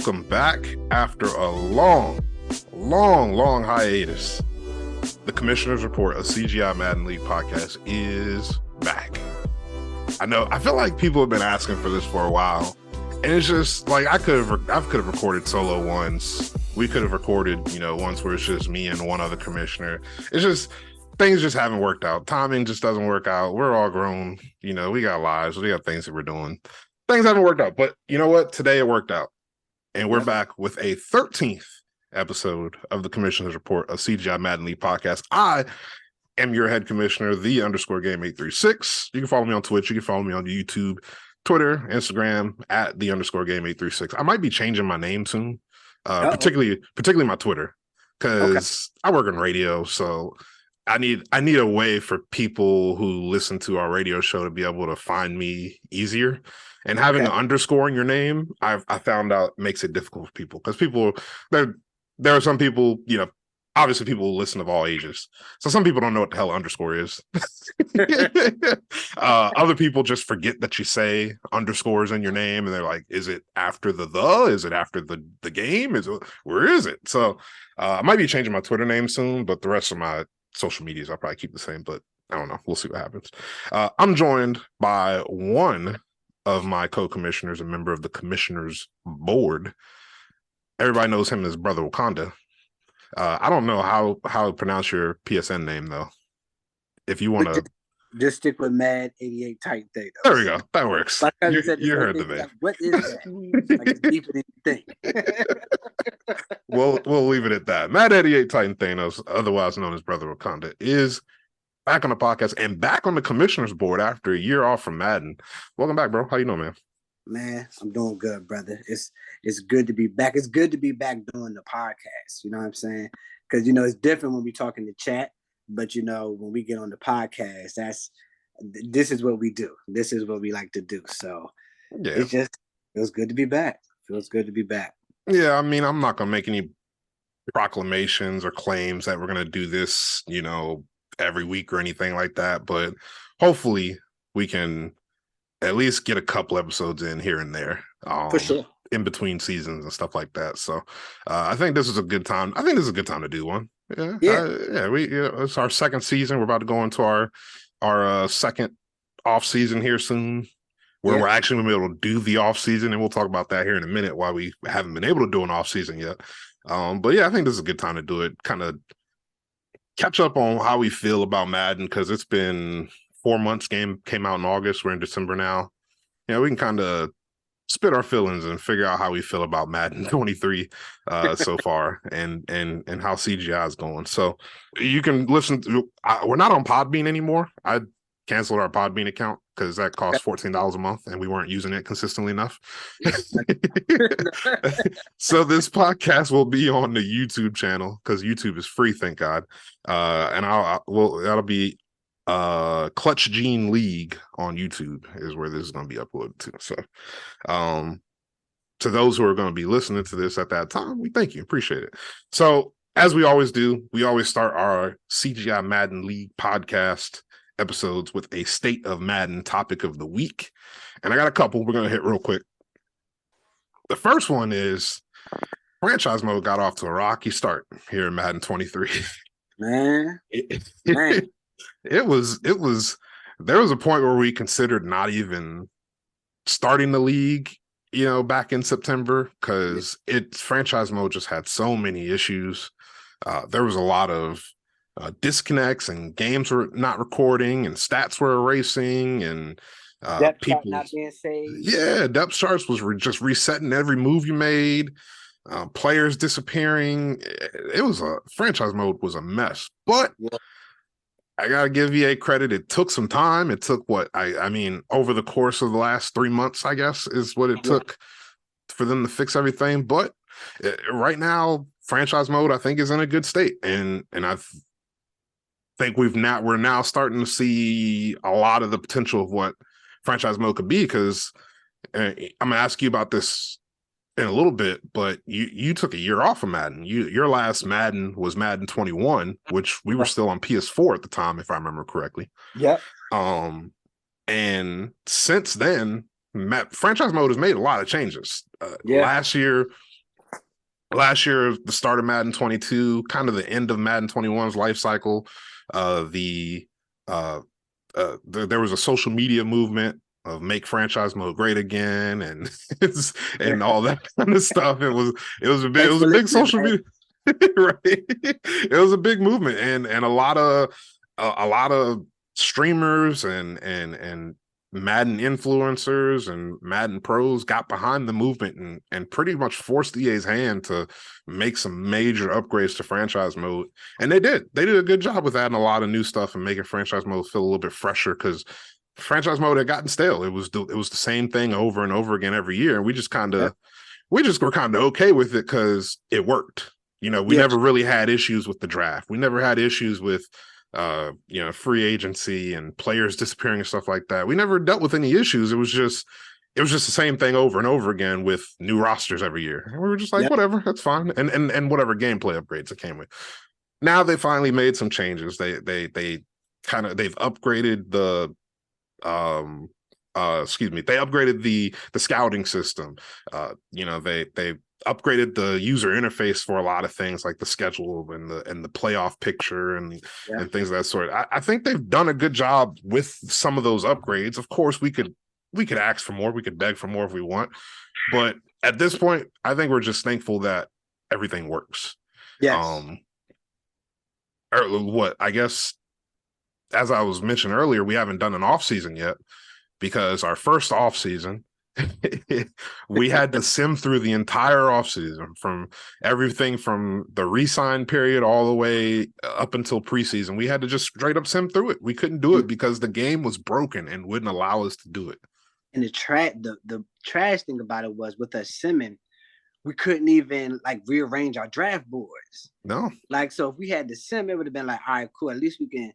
welcome back after a long hiatus. The Commissioners Report, a CGI Madden League podcast, is back. I feel like people have been asking for this for a while, and it's just like I could have recorded solo ones. We could have recorded, ones where it's just me and one other commissioner. It's just things just haven't worked out. Timing just doesn't work out. We're all grown, we got lives, we got things that we're doing. Things haven't worked out, but you know what? Today it worked out. And we're back with a 13th episode of the Commissioners Report, a CGI Madden League podcast. I am your head commissioner, the _game 836. You can follow me on Twitch. You can follow me on YouTube, Twitter, Instagram, at the _game 836. I might be changing my name soon, particularly my Twitter, because I work in radio, so I need a way for people who listen to our radio show to be able to find me easier. And having an underscore in your name, I found out makes it difficult for people, because there are some people, obviously people who listen of all ages. So some people don't know what the hell underscore is. Other people just forget that you say underscores in your name, and they're like, is it after the? Is it after the game? Where is it? So I might be changing my Twitter name soon, but the rest of my social medias I'll probably keep the same, but I don't know. We'll see what happens. I'm joined by one of my co-commissioners, a member of the commissioners board. Everybody knows him as Brother Wakanda. I don't know how to pronounce your PSN name though. If you want to just stick with Mad 88 Titan Thing. There we go. That works. Like you said, heard the man. Like, what is that? Like, it's deeper than you think. We'll leave it at that. Mad 88 Titan Thanos, otherwise known as Brother Wakanda, is back on the podcast and back on the commissioners board after a year off from Madden. Welcome back, bro. How you doing, man? Man, I'm doing good, brother. It's good to be back. It's good to be back doing the podcast. You know what I'm saying? Because it's different when we talk in the chat, but when we get on the podcast, this is what we do. This is what we like to do. So it just feels good to be back. Feels good to be back. Yeah, I mean, I'm not gonna make any proclamations or claims that we're gonna do this, every week or anything like that, but hopefully we can at least get a couple episodes in here and there, for sure, in between seasons and stuff like that. So I think this is a good time. I think this is a good time to do one. It's our second season. We're about to go into our second off season here soon, where we're actually going to be able to do the off season, and we'll talk about that here in a minute, why we haven't been able to do an off season yet. But yeah, I think this is a good time to do it. Kind of catch up on how we feel about Madden, because it's been 4 months. Game came out in August. We're in December now. We can kind of spit our feelings and figure out how we feel about Madden 23 so far, and how CGI is going. So you can listen to. We're not on Podbean anymore. I canceled our Podbean account because that costs $14 a month, and we weren't using it consistently enough. So this podcast will be on the YouTube channel, because YouTube is free, thank God. And that'll be Clutch Gene League on YouTube is where this is going to be uploaded to. So to those who are going to be listening to this at that time, we thank you, appreciate it. So as we always do, we always start our CGI Madden League podcast episodes with a State of Madden topic of the week, and I got a couple we're going to hit real quick. The first one is franchise mode got off to a rocky start here in Madden 23. Man. It was there was a point where we considered not even starting the league, back in September, because franchise mode just had so many issues. There was a lot of disconnects, and games were not recording, and stats were erasing, and people not being saved. Yeah, depth charts was just resetting every move you made. Players disappearing. Franchise mode was a mess, but I gotta give EA credit. It took some time. It took over the course of the last 3 months, I guess, is what it took for them to fix everything. But right now, franchise mode, I think, is in a good state, and I think we're now starting to see a lot of the potential of what franchise mode could be. Because I'm gonna ask you about this in a little bit, but you took a year off of Madden. Your last Madden was Madden 21, which we were still on PS4 at the time, if I remember correctly. Yep. And since then, franchise mode has made a lot of changes. Last year, last year, the start of Madden 22, kind of the end of Madden 21's life cycle. There was a social media movement of make franchise mode great again, and and all that kind of stuff. It was a big social media, right? It was a big movement, and a lot of streamers and Madden influencers and Madden pros got behind the movement and pretty much forced EA's hand to make some major upgrades to franchise mode. And they did a good job with adding a lot of new stuff and making franchise mode feel a little bit fresher, because franchise mode had gotten stale. It was the same thing over and over again every year. And we just were kind of okay with it because it worked. We never really had issues with the draft. We never had issues with free agency and players disappearing and stuff like that. We never dealt with any issues. It was just the same thing over and over again with new rosters every year. And we were just like, whatever, that's fine. And whatever gameplay upgrades it came with. Now they finally made some changes. They've upgraded the they upgraded the scouting system. They upgraded the user interface for a lot of things like the schedule and the playoff picture and things of that sort. I think they've done a good job with some of those upgrades. Of course, we could ask for more, we could beg for more if we want, but at this point, I think we're just thankful that everything works. Yes. I guess, as I was mentioning earlier, we haven't done an off season yet, because our first off season, we had to sim through the entire offseason, from everything from the re-sign period all the way up until preseason. We had to just straight up sim through it. We couldn't do it because the game was broken and wouldn't allow us to do it. And the trash thing about it was, with us simming, we couldn't even rearrange our draft boards. No. So if we had to sim, it would have been like, all right, cool. At least we can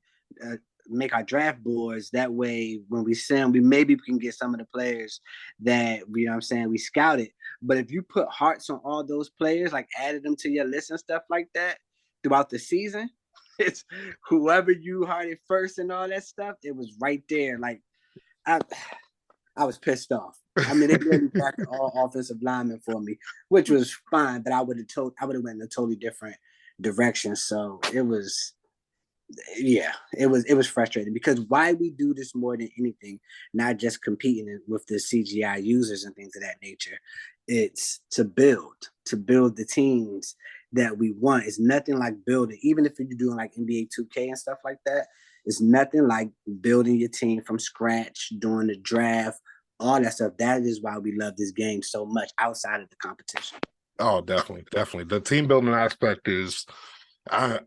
make our draft boards. That way, when we sim, we can get some of the players that, we scouted. But if you put hearts on all those players, added them to your list and stuff like that throughout the season, it's whoever you hearted first and all that stuff, it was right there. I was pissed off. I mean, they really backed all offensive linemen for me, which was fine, but I would have went in a totally different direction. So it was frustrating, because why we do this more than anything, not just competing with the CGI users and things of that nature, it's to build the teams that we want. It's nothing like building, even if you're doing NBA 2K and stuff like that, it's nothing like building your team from scratch, doing the draft, all that stuff. That is why we love this game so much outside of the competition. Oh, definitely. The team building aspect is, I'm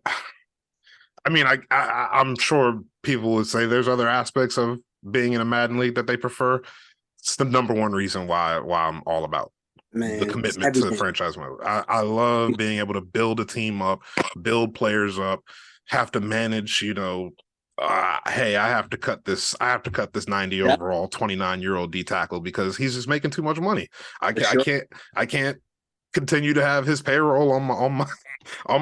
sure people would say there's other aspects of being in a Madden league that they prefer. It's the number one reason why I'm all about the commitment to the franchise mode. I love being able to build a team up, build players up, have to manage, hey, I have to cut this 90 overall 29-year-old D tackle because he's just making too much money. I can't continue to have his payroll on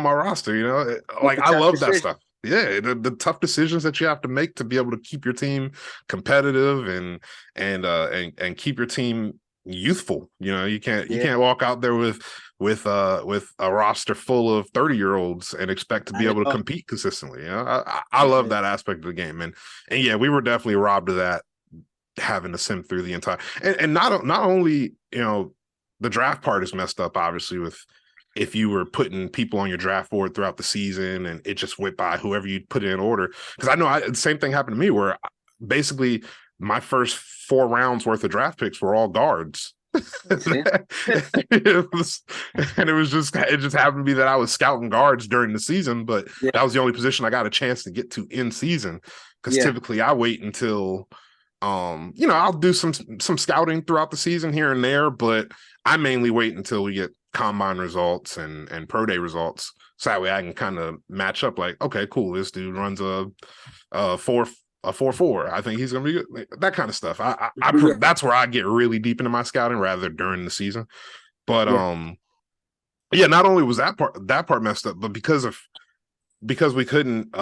my roster. I love that stuff. Yeah, the tough decisions that you have to make to be able to keep your team competitive and keep your team youthful. You can't walk out there with a roster full of 30-year-olds and expect to be able to compete consistently. I love that aspect of the game, and yeah, we were definitely robbed of that, having to sim through the entire and not only the draft part is messed up, obviously, with if you were putting people on your draft board throughout the season and it just went by whoever you put in order. Because I know the same thing happened to me, where basically my first 4 rounds worth of draft picks were all guards. It just happened to be that I was scouting guards during the season, but that was the only position I got a chance to get to in season. Because typically I wait until I'll do some scouting throughout the season here and there, but I mainly wait until we get combine results and pro day results, so that way I can kind of match up. Okay, cool, this dude runs a 4.4. I think he's gonna be good. That kind of stuff. That's where I get really deep into my scouting rather during the season. But not only was that part messed up, but because we couldn't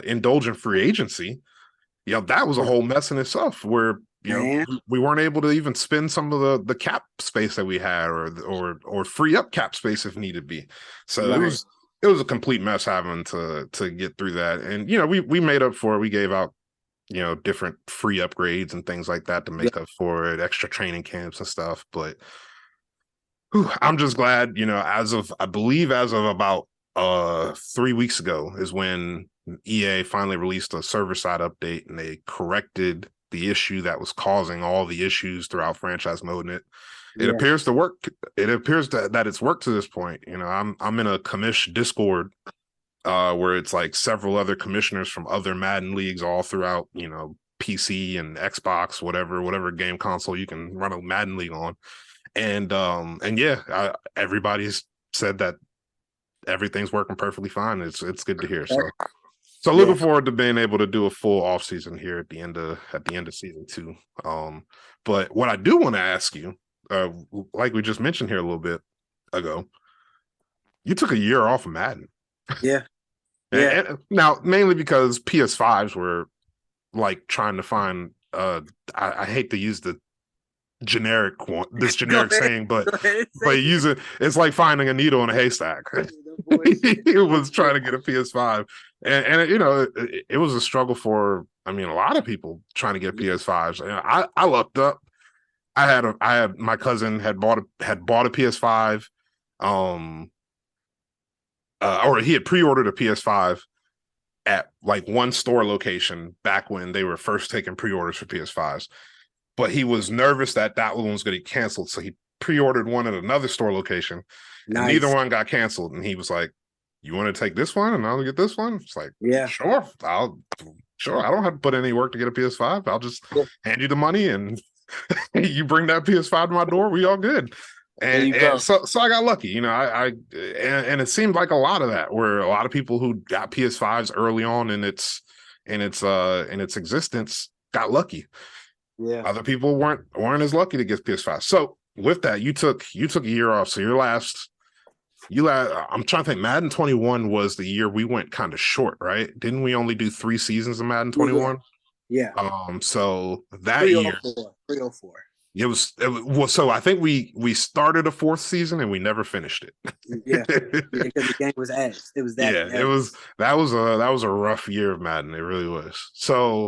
indulge in free agency, that was a whole mess in itself, where Man. we weren't able to even spend some of the cap space that we had, or free up cap space if needed be. So it was a complete mess having to get through that. And we made up for it. We gave out different free upgrades and things like that to make up for it, extra training camps and stuff. But I'm just glad, I believe as of about 3 weeks ago is when EA finally released a server side update, and they corrected the issue that was causing all the issues throughout franchise mode. And it appears to work. It appears that it's worked to this point. I'm in a Commish Discord where it's like several other commissioners from other Madden leagues all throughout, PC and Xbox, whatever game console you can run a Madden league on. And everybody's said that everything's working perfectly fine. It's good to hear. So looking forward to being able to do a full off season here at the end of season 2. But what I do want to ask you, like we just mentioned here a little bit ago, you took a year off of Madden. Yeah. And now mainly because PS5s were like trying to find I hate to use this generic saying, but use it. It's like finding a needle in a haystack. He was trying to get a PS5, and it was a struggle for a lot of people trying to get PS5s. I lucked up. I had my cousin had bought a PS5, or he had pre-ordered a PS5 at like one store location back when they were first taking pre-orders for PS5s. But he was nervous that one was going to get canceled, so he pre-ordered one at another store location. Nice. And neither one got canceled. And he was like, "You want to take this one, and I'll get this one?" It's like, sure. I don't have to put any work to get a PS5. I'll just hand you the money, and you bring that PS5 to my door. We all good. And so I got lucky, and it seemed like a lot of that, where a lot of people who got PS5s early on in its existence got lucky. Yeah. Other people weren't as lucky to get PS5. So with that, you took a year off. So I'm trying to think, Madden 21 was the year we went kind of short, right? Didn't we only do 3 seasons of Madden 21? Yeah. So that year 304. It was so I think we started a 4th season and we never finished it. Yeah, because the game was ass. It was that. Yeah, that was a rough year of Madden. It really was. So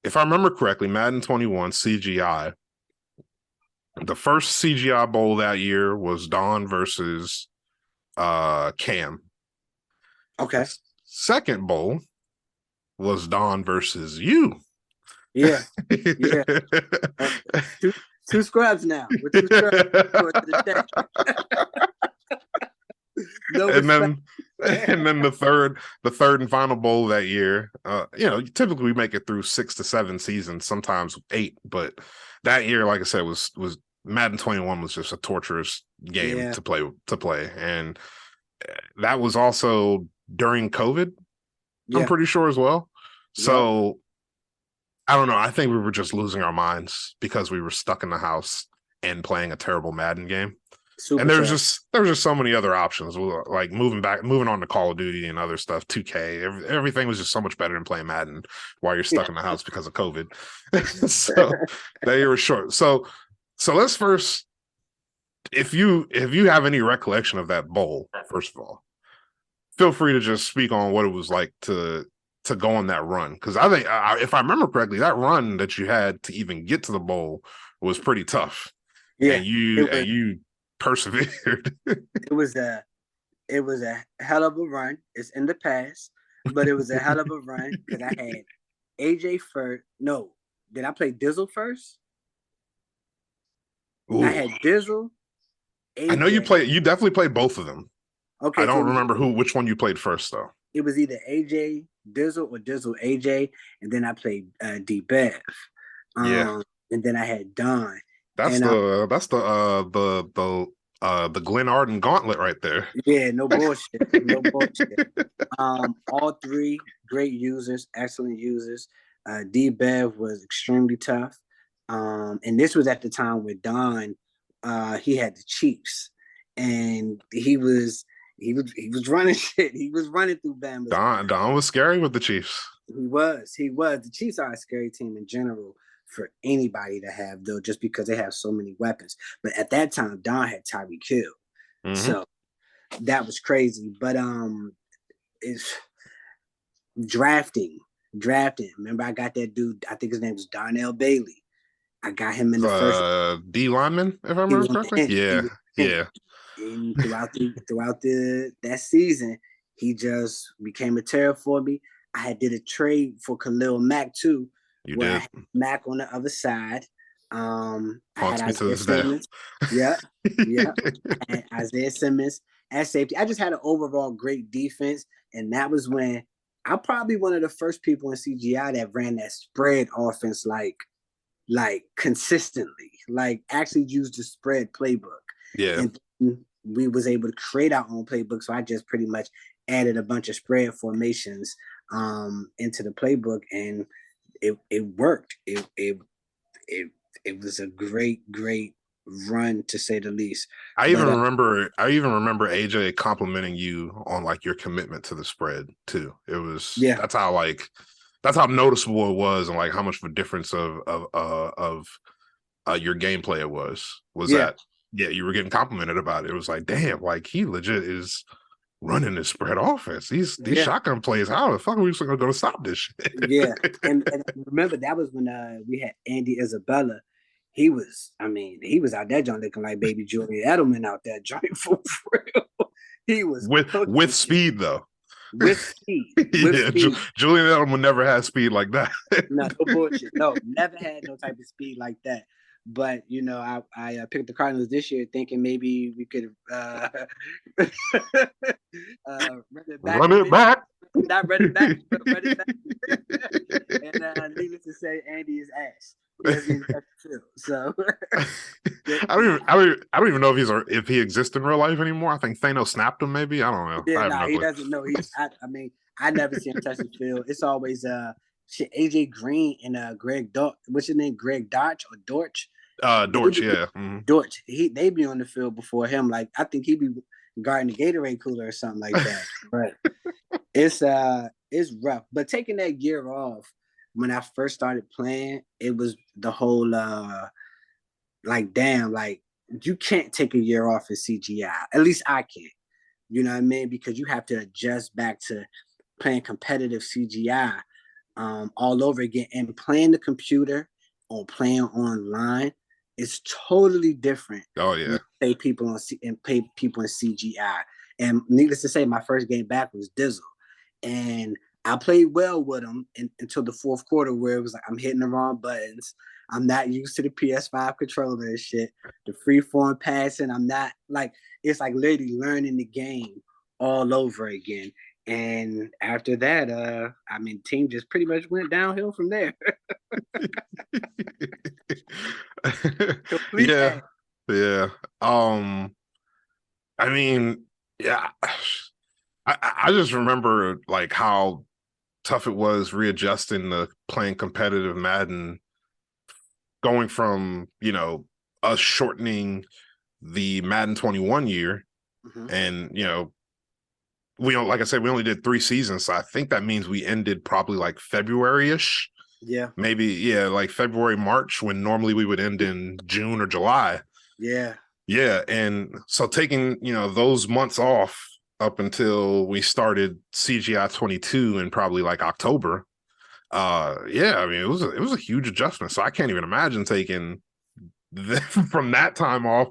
if I remember correctly, Madden 21 CGI, the first CGI bowl that year was Don versus Cam. Okay. The second bowl was Don versus you. Yeah. Two scrubs now. We're 2 scrubs. And then the third and final bowl that year, typically we make it through 6 to 7 seasons, sometimes 8, but that year, like I said, was Madden 21 was just a torturous game to play, and that was also during COVID. I'm pretty sure as well. So I don't know. I think we were just losing our minds because we were stuck in the house and playing a terrible Madden game. And there was just so many other options, like moving on to Call of Duty and other stuff, 2K. Everything was just so much better than playing Madden while you're stuck in the house because of COVID. So they were short. So let's first, if you have any recollection of that bowl, first of all, feel free to just speak on what it was like to go on that run, because I think if I remember correctly, that run that you had to even get to the bowl was pretty tough. Yeah, and you persevered. It was a hell of a run. It's in the past, but it was a hell of a run because I had AJ first. No, did I play Dizzle first? Ooh. I had Dizzle. AJ. I know you definitely played both of them. Okay, I don't remember which one you played first though. It was either AJ Dizzle or Dizzle AJ, and then I played D-Bev. And then I had Don. That's the Glenn Arden gauntlet right there. Yeah, no bullshit. No bullshit. All 3 great users, excellent users. D-Bev was extremely tough. And this was at the time with Don, he had the Chiefs, and he was running shit. He was running through Bama. Don was scary with the Chiefs. He was. The Chiefs are a scary team in general. for anybody to have, though, just because they have so many weapons. But at that time, Don had Tyreek Hill. So that was crazy. But it's drafting. Remember, I got that dude, I think his name was Darnell Bailey. I got him in the first. D lineman, if I remember correctly. Yeah. And throughout that season, he just became a terror for me. I had did a trade for Khalil Mack too, I had Mack on the other side. I had Isaiah Simmons. Yeah. And Isaiah Simmons at safety. I just had an overall great defense, and that was when I'm probably one of the first people in CGI that ran that spread offense like consistently, like actually used the spread playbook. Yeah. And we was able to create our own playbook. So I just pretty much added a bunch of spread formations into the playbook, and it worked. It was a great run, to say the least. I even remember AJ complimenting you on like your commitment to the spread too. It was that's how noticeable it was, and like how much of a difference of your gameplay it was that you were getting complimented about it. It was like, damn, like he legit is running this spread offense. These shotgun plays, how the fuck are we going to stop this shit? Yeah. And remember, that was when we had Andy Isabella. He was out there joint looking like baby Julian Edelman out there joint for real. He was with speed though. With speed. Speed. Julian Edelman never had speed like that. No bullshit. No, never had no type of speed like that. But I picked the Cardinals this year, thinking maybe we could run it back. Not run it back, but run it back. And needless to say, Andy is ass. So I don't even know if he exists in real life anymore. I think Thanos snapped him. Maybe, I don't know. Yeah, he doesn't know. I never see him touch the field. It's always AJ Green and Greg Dortch. What's his name? Greg Dortch or Dortch? Dortch, yeah. Dortch. They be on the field before him. Like, I think he'd be guarding the Gatorade cooler or something like that. But it's rough. But taking that year off, when I first started playing, it was the whole damn, like you can't take a year off in CGI. At least I can't. You know what I mean? Because you have to adjust back to playing competitive CGI all over again, and playing the computer or playing online is totally different. Oh yeah. Pay people in CGI. And needless to say, my first game back was Dizzle, and I played well with him until the fourth quarter, where it was like I'm hitting the wrong buttons. I'm not used to the PS5 controller and shit. The freeform passing, I'm not like, it's like literally learning the game all over again. And after that, team just pretty much went downhill from there. Yeah. I just remember like how tough it was readjusting to playing competitive Madden, going from us shortening the Madden 21 year, and we only did 3 seasons, so I think that means we ended probably like February-ish. Yeah, maybe like February, March, when normally we would end in June or July. Yeah, and so taking those months off up until we started CGI 22 in probably like October. It was a huge adjustment. So I can't even imagine taking from that time off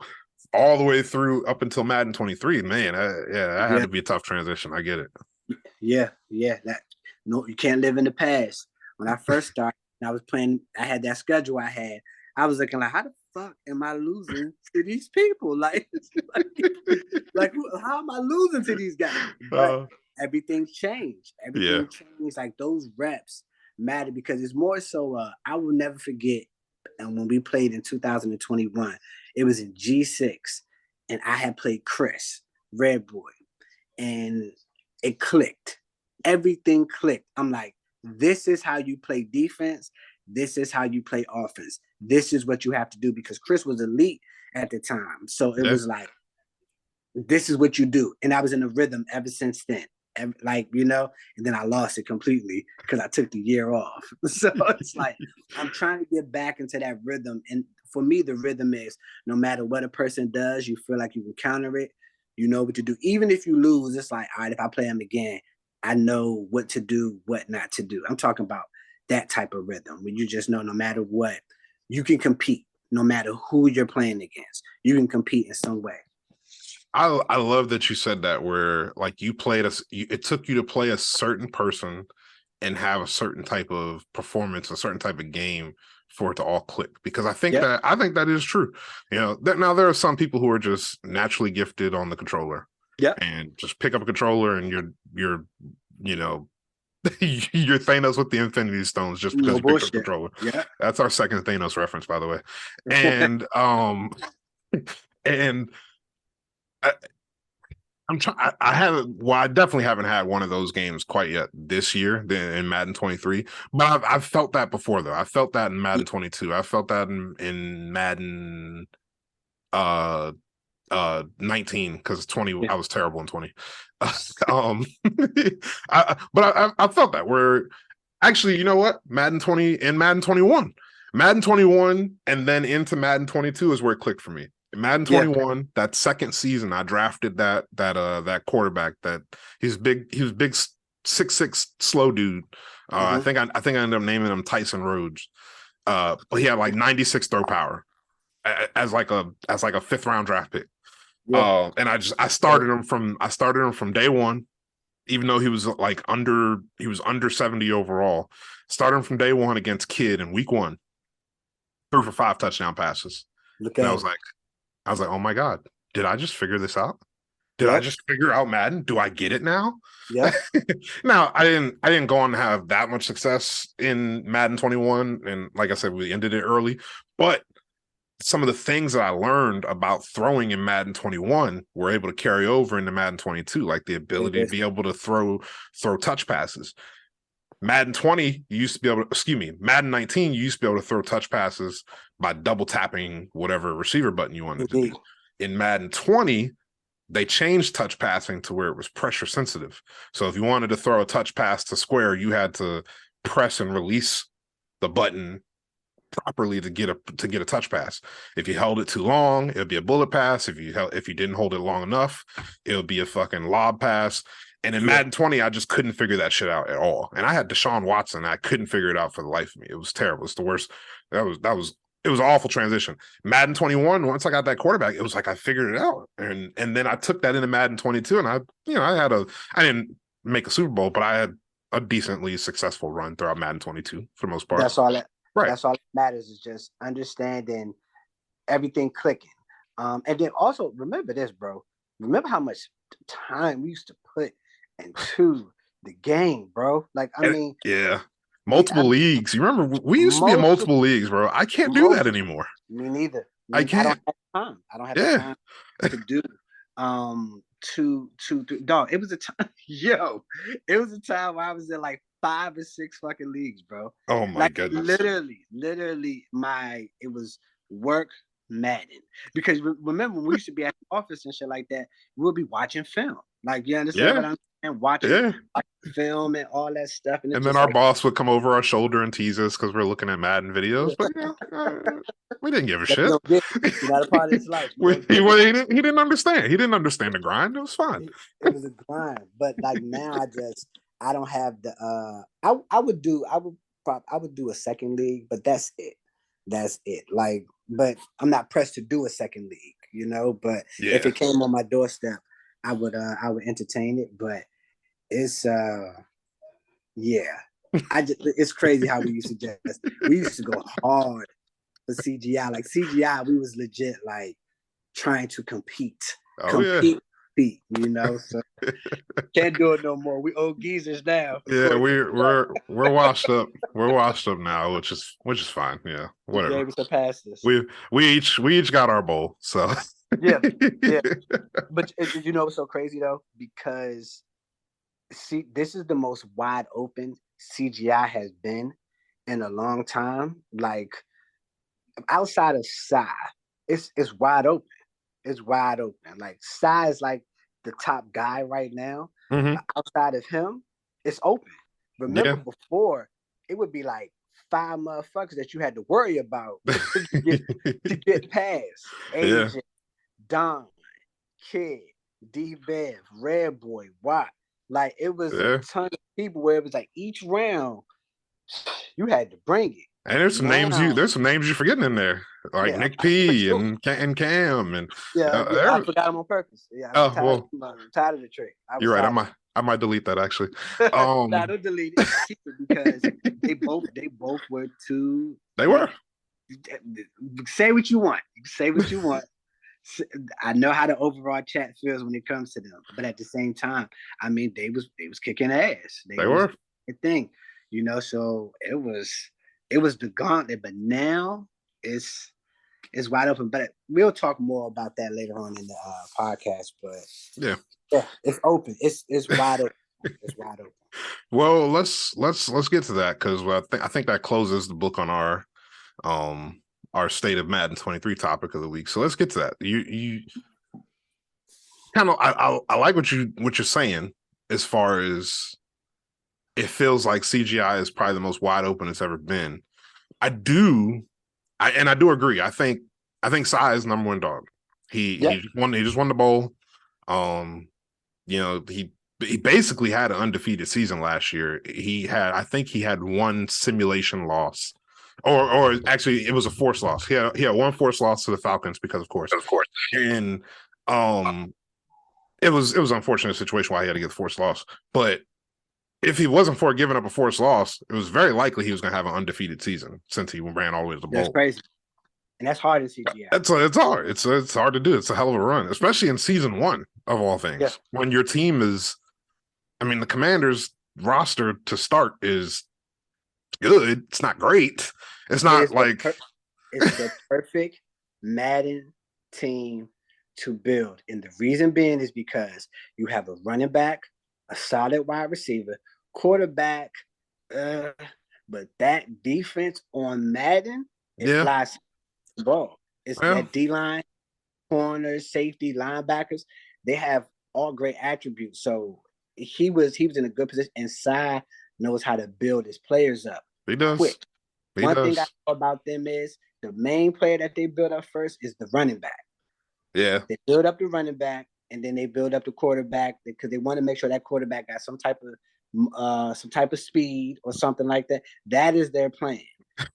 all the way through up until Madden 23. Man, that had to be a tough transition. I get it. Yeah. No, you can't live in the past. When I first started, I was playing, I had that schedule I was looking like, how the fuck am I losing to these people? Like how am I losing to these guys? But everything changed. Everything changed. Like, those reps matter, because it's more so, I will never forget, and when we played in 2021, it was in G6, and I had played Chris, Red Boy, and it clicked. Everything clicked. I'm like, this is how you play defense. This is how you play offense. This is what you have to do, because Chris was elite at the time. So it was like, this is what you do. And I was in a rhythm ever since then. like, you know, and then I lost it completely because I took the year off. So it's like I'm trying to get back into that rhythm. And for me, the rhythm is no matter what a person does, you feel like you can counter it. You know what to do. Even if you lose, it's like, all right, if I play them again, I know what to do, what not to do. I'm talking about that type of rhythm where you just know no matter what, you can compete. No matter who you're playing against, you can compete in some way. I love that you said that, where like you played it took you to play a certain person and have a certain type of performance, a certain type of game for it to all click. Because I think that is true. You know, now there are some people who are just naturally gifted on the controller. Yeah. And just pick up a controller and you're you know, you're Thanos with the Infinity Stones just because you picked up the controller. Yeah. That's our second Thanos reference, by the way. And and I'm trying. I haven't. Well, I definitely haven't had one of those games quite yet this year in Madden 23. But I've felt that before, though. I felt that in Madden 22. I felt that in Madden 19, because 20 I was terrible in 20. I felt that, where actually, you know what? Madden 20 and Madden 21. Madden 21 and then into Madden 22 is where it clicked for me. In Madden 21, that second season, I drafted that quarterback that he was big 6'6" slow dude. I think I ended up naming him Tyson Rhodes. But he had like 96 throw power as like a fifth round draft pick. And I started him from day one, even though he was under 70 overall. Started him from day one against Kid in week 1. Threw for 5 touchdown passes. And I was like, oh my God, did I just figure this out? Did I just figure out Madden? Do I get it now? Yeah. Now, I didn't go on to have that much success in Madden 21. And like I said, we ended it early. But some of the things that I learned about throwing in Madden 21 were able to carry over into Madden 22, like the ability to be able to throw touch passes. Madden 20, you used to be able to, Madden 19, you used to be able to throw touch passes by double tapping whatever receiver button you wanted to do. In Madden 20, they changed touch passing to where it was pressure sensitive. So if you wanted to throw a touch pass to square, you had to press and release the button properly to get a touch pass. If you held it too long, it would be a bullet pass. If you didn't hold it long enough, it would be a fucking lob pass. And in Madden 20, I just couldn't figure that shit out at all. And I had Deshaun Watson. I couldn't figure it out for the life of me. It was terrible. It's the worst. It was an awful transition. Madden 21, once I got that quarterback, it was like I figured it out. And then I took that into Madden 22, and I didn't make a Super Bowl, but I had a decently successful run throughout Madden 22 for the most part. That's all that matters, is just understanding everything clicking. And then also remember this, bro. Remember how much time we used to put into the game, bro. Like, I mean, multiple leagues. You remember we used to be in multiple leagues, bro. I can't do that anymore. Me neither. I can't. I don't have the time to do dog. It was a time, it was a time where I was in like 5 or 6 fucking leagues, bro. Oh my goodness. Literally it was work Madden. Because remember when we used to be at the office and shit like that, we'll be watching film. Like, you understand what I'm saying? Watching film and all that stuff. And then our boss would come over our shoulder and tease us because we're looking at Madden videos. But we didn't give a shit. You're not a part of his life. He didn't understand. He didn't understand the grind. It was fun. It was a grind. But like now I don't have the I would do a second league, but that's it. Like, but I'm not pressed to do a second league, but if it came on my doorstep, I would entertain it. But it's it's crazy how we used to go hard for CGI. Like CGI, we was legit like trying to compete. So can't do it no more. We old geezers now. Yeah, we're washed up. We're washed up now, which is fine. Yeah, whatever. Able to pass this. We each got our bowl. So yeah. But what's so crazy though? Because this is the most wide open CGI has been in a long time. Like outside of Psy, it's wide open. It's wide open. Like Psy is like the top guy right now. Mm-hmm. Outside of him, it's open. Remember Yeah. before, it would be like 5 motherfuckers that you had to worry about to get past. Yeah. AJ, Don, Kid, D Bev, Red Boy, Watt. Like it was a Yeah. ton of people where it was like each round you had to bring it. And there's some names you're forgetting in there, like Yeah, Nick for P sure. and Cam and Yeah, I forgot him on purpose. Yeah, I'm oh tired. well, I'm tired of the trick. I was you're right. tired. I might delete that actually. Nah, don't delete it. Keep it because they both were too. They were. Say what you want. Say what you want. I know how the overall chat feels when it comes to them, but at the same time, I mean, they was kicking ass. They were a thing, So it was the gauntlet, but now it's wide open. But we'll talk more about that later on in the podcast. But yeah, it's open. It's wide open. It's wide open. Well, let's get to that because I think that closes the book on our State of Madden 23 topic of the week. So let's get to that. You kind of I like what you're saying as far as it feels like CGI is probably the most wide open it's ever been. I do agree. I think Sai is number one dog. He just won the bowl. He basically had an undefeated season last year. I think he had one simulation loss. Or actually it was a forced loss. He had one forced loss to the Falcons because of course. And it was an unfortunate situation why he had to get the forced loss. But if he wasn't for giving up a forced loss, it was very likely he was going to have an undefeated season since he ran all the way to the bowl. That's crazy. And that's hard in CGI. It's hard. It's hard to do. It's a hell of a run, especially in season 1 of all things. When your team is, I mean, the Commanders roster to start is good. It's not great. It's not like it's the perfect Madden team to build. And the reason being is because you have a running back, a solid wide receiver, quarterback, but that defense on Madden is flies the ball. It's that D-line, corners, safety, linebackers. They have all great attributes. So he was in a good position, and Sai knows how to build his players up. He does. Quick. One thing I know about them is the main player that they build up first is the running back. Yeah. They build up the running back, and then they build up the quarterback because they want to make sure that quarterback got some type of speed or something like that. That is their plan.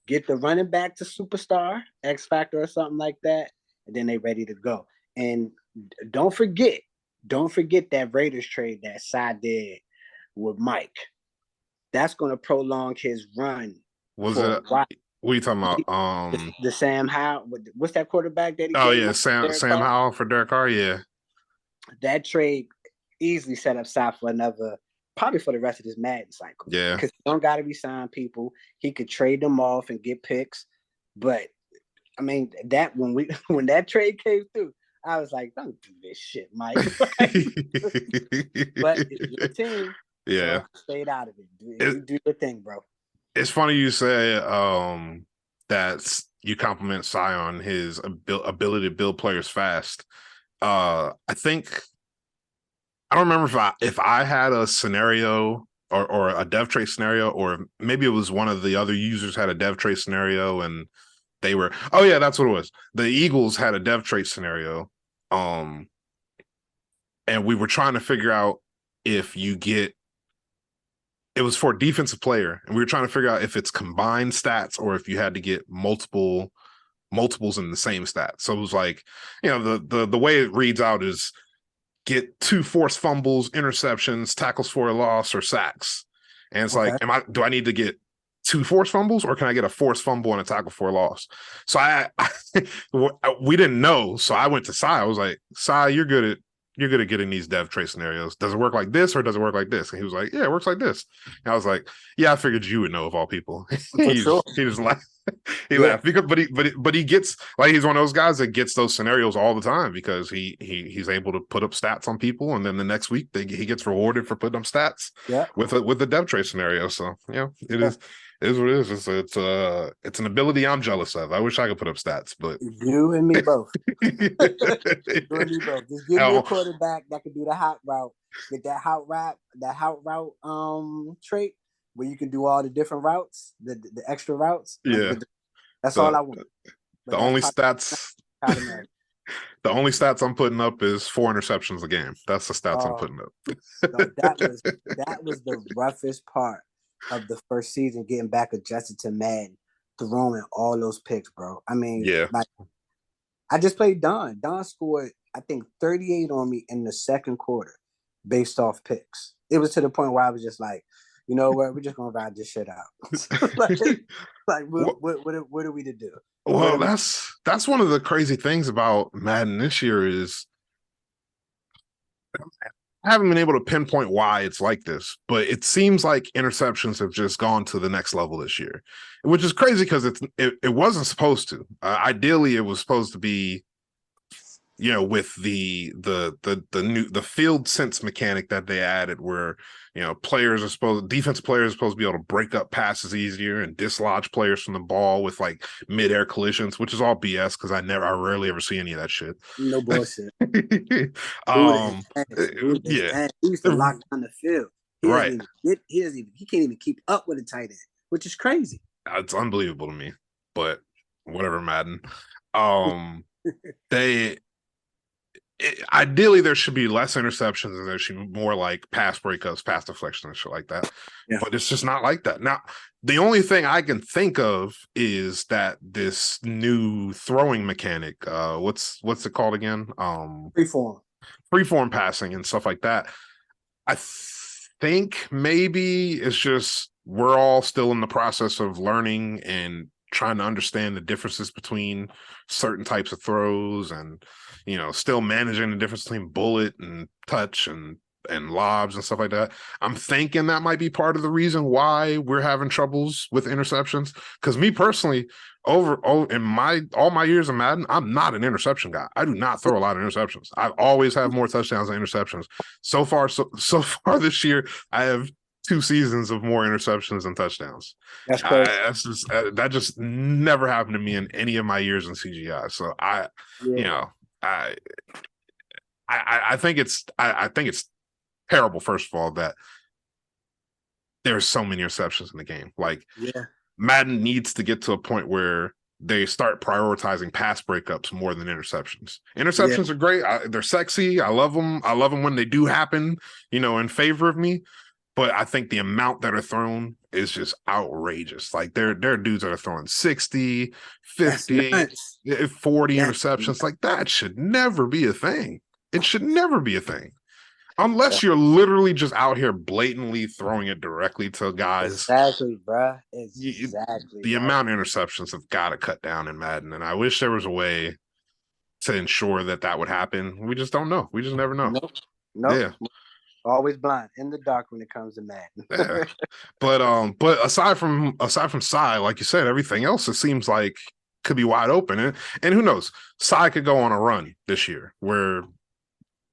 Get the running back to superstar, X Factor or something like that, and then they're ready to go. And don't forget that Raiders trade that Sai did with Mike. That's going to prolong his run. What are you talking about? The Sam Howell. What's that quarterback that he Oh yeah, Sam Howell for Derek Carr. Yeah, that trade easily set up Sai for probably for the rest of this Madden cycle. Yeah, because he don't got to resign people. He could trade them off and get picks. But I mean, that when that trade came through, I was like, don't do this shit, Mike. But it's your team. Yeah, so stayed out of it. You do your thing, bro. It's funny you say that you compliment Sai on his ability to build players fast. I think I don't remember if I had a scenario or a dev trait scenario, or maybe it was one of the other users had a dev trait scenario and they were, oh yeah, that's what it was. The Eagles had a dev trait scenario. And we were trying to figure out if you get, it was for a defensive player, and we were trying to figure out if it's combined stats or if you had to get multiples in the same stat. So it was like, the way it reads out is get 2 forced fumbles, interceptions, tackles for a loss, or sacks. And it's like, do I need to get 2 forced fumbles, or can I get a forced fumble and a tackle for a loss? So we didn't know. So I went to Sai. I was like, Sai, you're good at getting these dev trait scenarios. Does it work like this or does it work like this? And he was like, yeah, it works like this. And I was like, yeah, I figured you would know of all people. He just laughed. He laughed because, but he gets, like, he's one of those guys that gets those scenarios all the time because he's able to put up stats on people, and then the next week he gets rewarded for putting up stats with the dev trait scenario. So it It is what it is. It's an ability I'm jealous of. I wish I could put up stats, but You and me both. You and me both. Just give me a Hell, quarterback that can do the hot route, get that hot route trait where you can do all the different routes, the extra routes. yeah. That's all The I want. the But that's only probably stats not America. the only stats I'm putting up is 4 interceptions a game. That's the stats I'm putting up. No, that was the roughest part of the first season, getting back adjusted to Madden, throwing all those picks, bro. I mean, Yeah. like I just played Don. Don scored, I think, 38 on me in the second quarter based off picks. It was to the point where I was just like, you know what, we're just gonna ride this shit out. like what are we to do? Well, that's one of the crazy things about Madden this year is I haven't been able to pinpoint why it's like this, but it seems like interceptions have just gone to the next level this year, which is crazy because it wasn't supposed to. Ideally, it was supposed to be, with the field sense mechanic that they added, where defensive players are supposed to be able to break up passes easier and dislodge players from the ball with like mid-air collisions, which is all BS because I rarely ever see any of that shit. No bullshit. um, Yeah. He used to lock down the field. Right. He can't even keep up with a tight end, which is crazy. It's unbelievable to me, but whatever, Madden. Ideally there should be less interceptions and there should be more like pass breakups, pass deflection, and shit like that. Yeah. But it's just not like that. Now, the only thing I can think of is that this new throwing mechanic, what's it called again? Freeform passing and stuff like that. I think maybe it's just we're all still in the process of learning and trying to understand the differences between certain types of throws and still managing the difference between bullet and touch and lobs and stuff like that. I'm thinking that might be part of the reason why we're having troubles with interceptions. Because me personally, in all my years of Madden, I'm not an interception guy. I do not throw a lot of interceptions. I always have more touchdowns than interceptions. So far this year, I have 2 seasons of more interceptions than touchdowns. That's crazy. That just never happened to me in any of my years in CGI. So I think it's terrible, first of all, that there's so many interceptions in the game. Like, Madden needs to get to a point where they start prioritizing pass breakups more than interceptions. Interceptions are great. They're sexy. I love them. I love them when they do happen, in favor of me. But I think the amount that are thrown is just outrageous. Like there are dudes that are throwing 60, 50, 40 interceptions. Like that should never be a thing. It should never be a thing. Unless you're literally just out here blatantly throwing it directly to guys. Exactly, bro. Exactly. The amount of interceptions have got to cut down in Madden. And I wish there was a way to ensure that would happen. We just don't know. We just never know. Nope. Yeah. Always blind in the dark when it comes to Madden. Yeah. But aside from Psy, like you said, everything else it seems like could be wide open. And who knows? Psy could go on a run this year where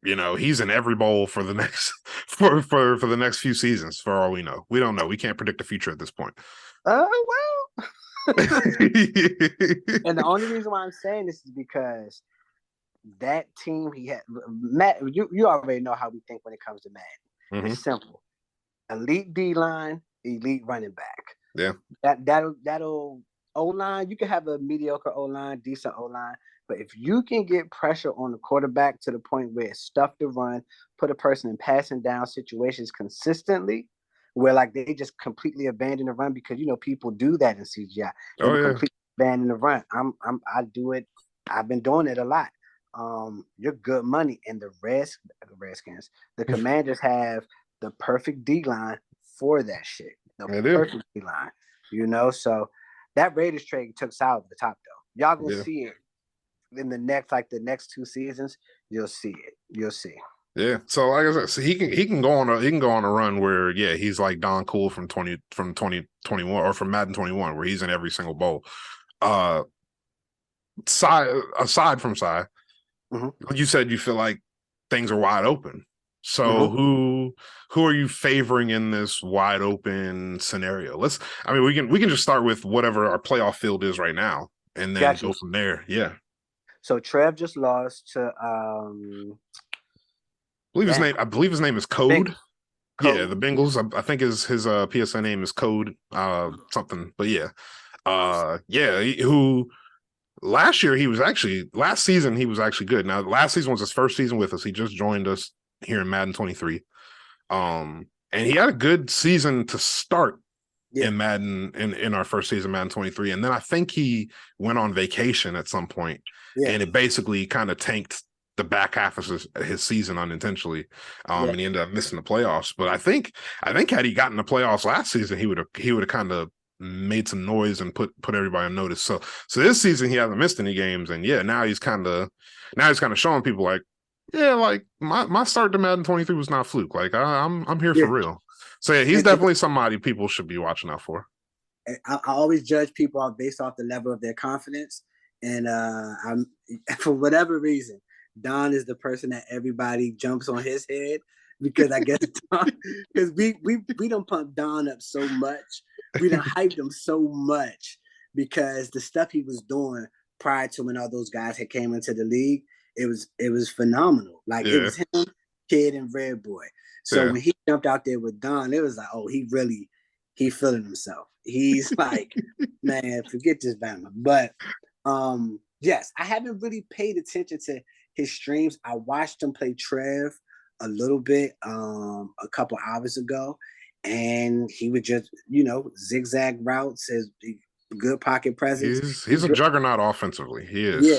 he's in every bowl for the next for the next few seasons, for all we know. We don't know. We can't predict the future at this point. Well. And the only reason why I'm saying this is because that team he had, Matt, you already know how we think when it comes to Madden. Mm-hmm. It's simple: elite D line, elite running back. Yeah, that'll O line. You can have a mediocre O line, decent O line, but if you can get pressure on the quarterback to the point where it's stuff to run, put a person in passing down situations consistently, where like they just completely abandon the run because people do that in CGI. They completely abandon the run. I do it. I've been doing it a lot. You're good money. And the Redskins, the Commanders have the perfect D line for that shit. The perfect D line, so that Raiders trade took Sal to the top though. Y'all gonna see it in the next 2 seasons. You'll see it. You'll see. Yeah. So like I said, so he can go on a run where he's like Don Cool from 2021 or from Madden 21 where he's in every single bowl. Aside from Psy, you said you feel like things are wide open. So who are you favoring in this wide open scenario? We can just start with whatever our playoff field is right now and then Gotcha. go from there. Yeah. So Trev just lost to I believe his name is Code. Bengals. Yeah, the Code. Bengals. I think his PSN name is Code something. But yeah. Who last season he was actually good. Now last season was his first season with us. He just joined us here in Madden 23. And he had a good season to start in Madden in our first season, Madden 23. And then I think he went on vacation at some point, and it basically kind of tanked the back half of his season unintentionally. And he ended up missing the playoffs. But I think had he gotten the playoffs last season, he would have kind of made some noise and put everybody on notice. So this season he hasn't missed any games, and now he's kind of showing people like, yeah, like my start to Madden 23 was not fluke. Like I'm here for real. So yeah, he's definitely somebody people should be watching out for. I always judge people based off the level of their confidence, and I'm for whatever reason, Don is the person that everybody jumps on his head because I guess because we don't pump Don up so much, we done hyped him so much because the stuff he was doing prior to when all those guys had came into the league, it was phenomenal. Like it was him, Kid, and Red Boy. So when he jumped out there with Don, it was like, oh, he feeling himself. He's like, man, forget this Bama. But yes, I haven't really paid attention to his streams. I watched him play Trev a little bit a couple hours ago, and he would just, zigzag routes, his good pocket presence. He's a juggernaut offensively. He is. Yeah.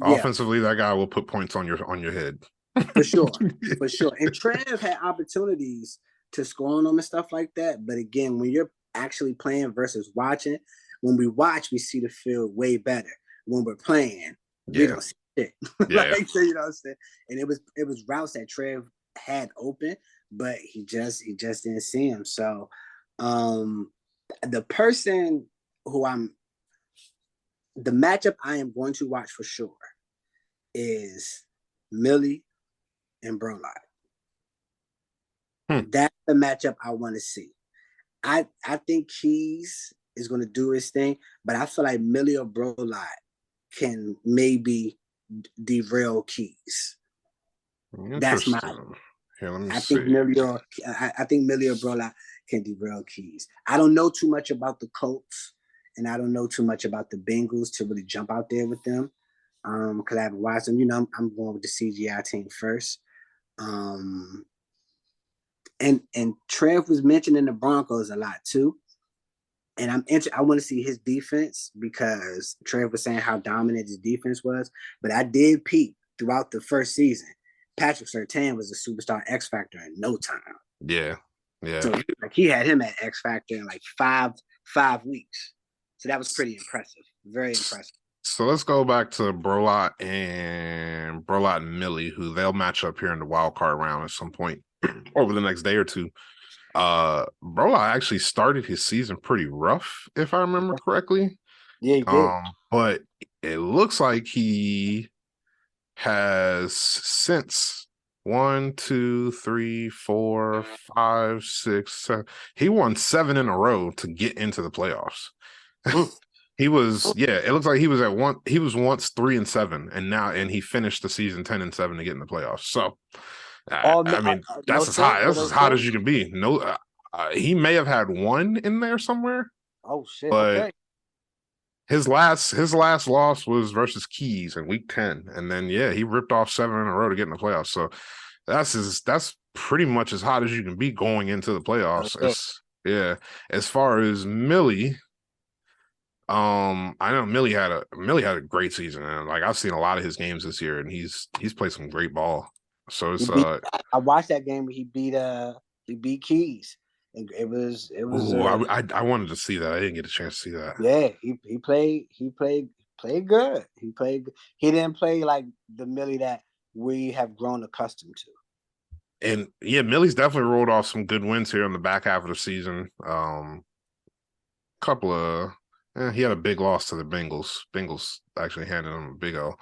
Offensively, that guy will put points on your head. For sure. And Trev had opportunities to score on them and stuff like that. But again, when you're actually playing versus watching, when we watch, we see the field way better. When we're playing, we don't see shit. So, you know what I'm saying? And it was routes that Trev had open, but he just didn't see him. So the person the matchup I am going to watch for sure is Millie and Brolot. That's the matchup I want to see. I think Keys is going to do his thing, but I feel like Millie or Brolot can maybe derail Keys. That's my. Here, let me I see. think Millie or Brolot can derail Keys. I don't know too much about the Colts, and I don't know too much about the Bengals to really jump out there with them. Because I haven't watched them. I'm going with the CGI team first. And Trev was mentioning the Broncos a lot too. And I want to see his defense because Trev was saying how dominant his defense was. But I did peep throughout the first season. Patrick Surtain was a superstar X Factor in no time. Yeah. So he had him at X Factor in like five weeks. So that was pretty impressive. Very impressive. So let's go back to Brolot and Millie, who they'll match up here in the wild card round at some point over the next day or two. Brolot actually started his season pretty rough, if I remember correctly. Yeah, he did. But it looks like he has since 1, 2, 3, 4, 5, 6, 7. He won 7 in a row to get into the playoffs. He was, it looks like he was once 3-7, and he finished the season 10-7 to get in the playoffs. So, that's as hot as you can be. No, he may have had 1 in there somewhere. Oh shit! But okay. His last loss was versus Keys in week 10, and then he ripped off 7 in a row to get in the playoffs. So that's pretty much as hot as you can be going into the playoffs. Okay. As far as Millie. I know Millie had a great season, and like I've seen a lot of his games this year, and he's played some great ball. So it's I watched that game where he beat Keys. It was. I wanted to see that. I didn't get a chance to see that. Yeah, he played good. He didn't play like the Millie that we have grown accustomed to. And Millie's definitely rolled off some good wins here in the back half of the season. Couple of. He had a big loss to the Bengals. Bengals actually handed him a big O.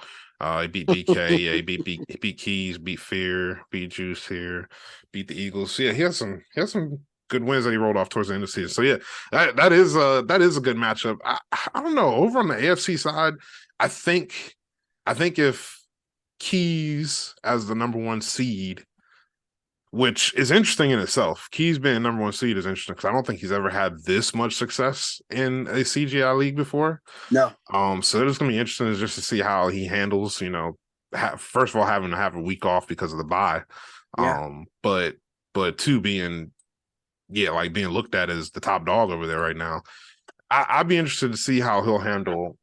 He beat BK. Yeah, he beat Keys, beat Fear, beat Juice here, beat the Eagles. So, yeah, he has some good wins that he rolled off towards the end of the season. So yeah, that is a good matchup. I don't know. Over on the AFC side, I think if Keys as the number one seed, which is interesting in itself. Keys being number one seed is interesting because I don't think he's ever had this much success in a CGI league before. No. So it's gonna be interesting just to see how he handles, first of all, having to have a week off because of the bye. Yeah. But two being, like being looked at as the top dog over there right now. I'd be interested to see how he'll handle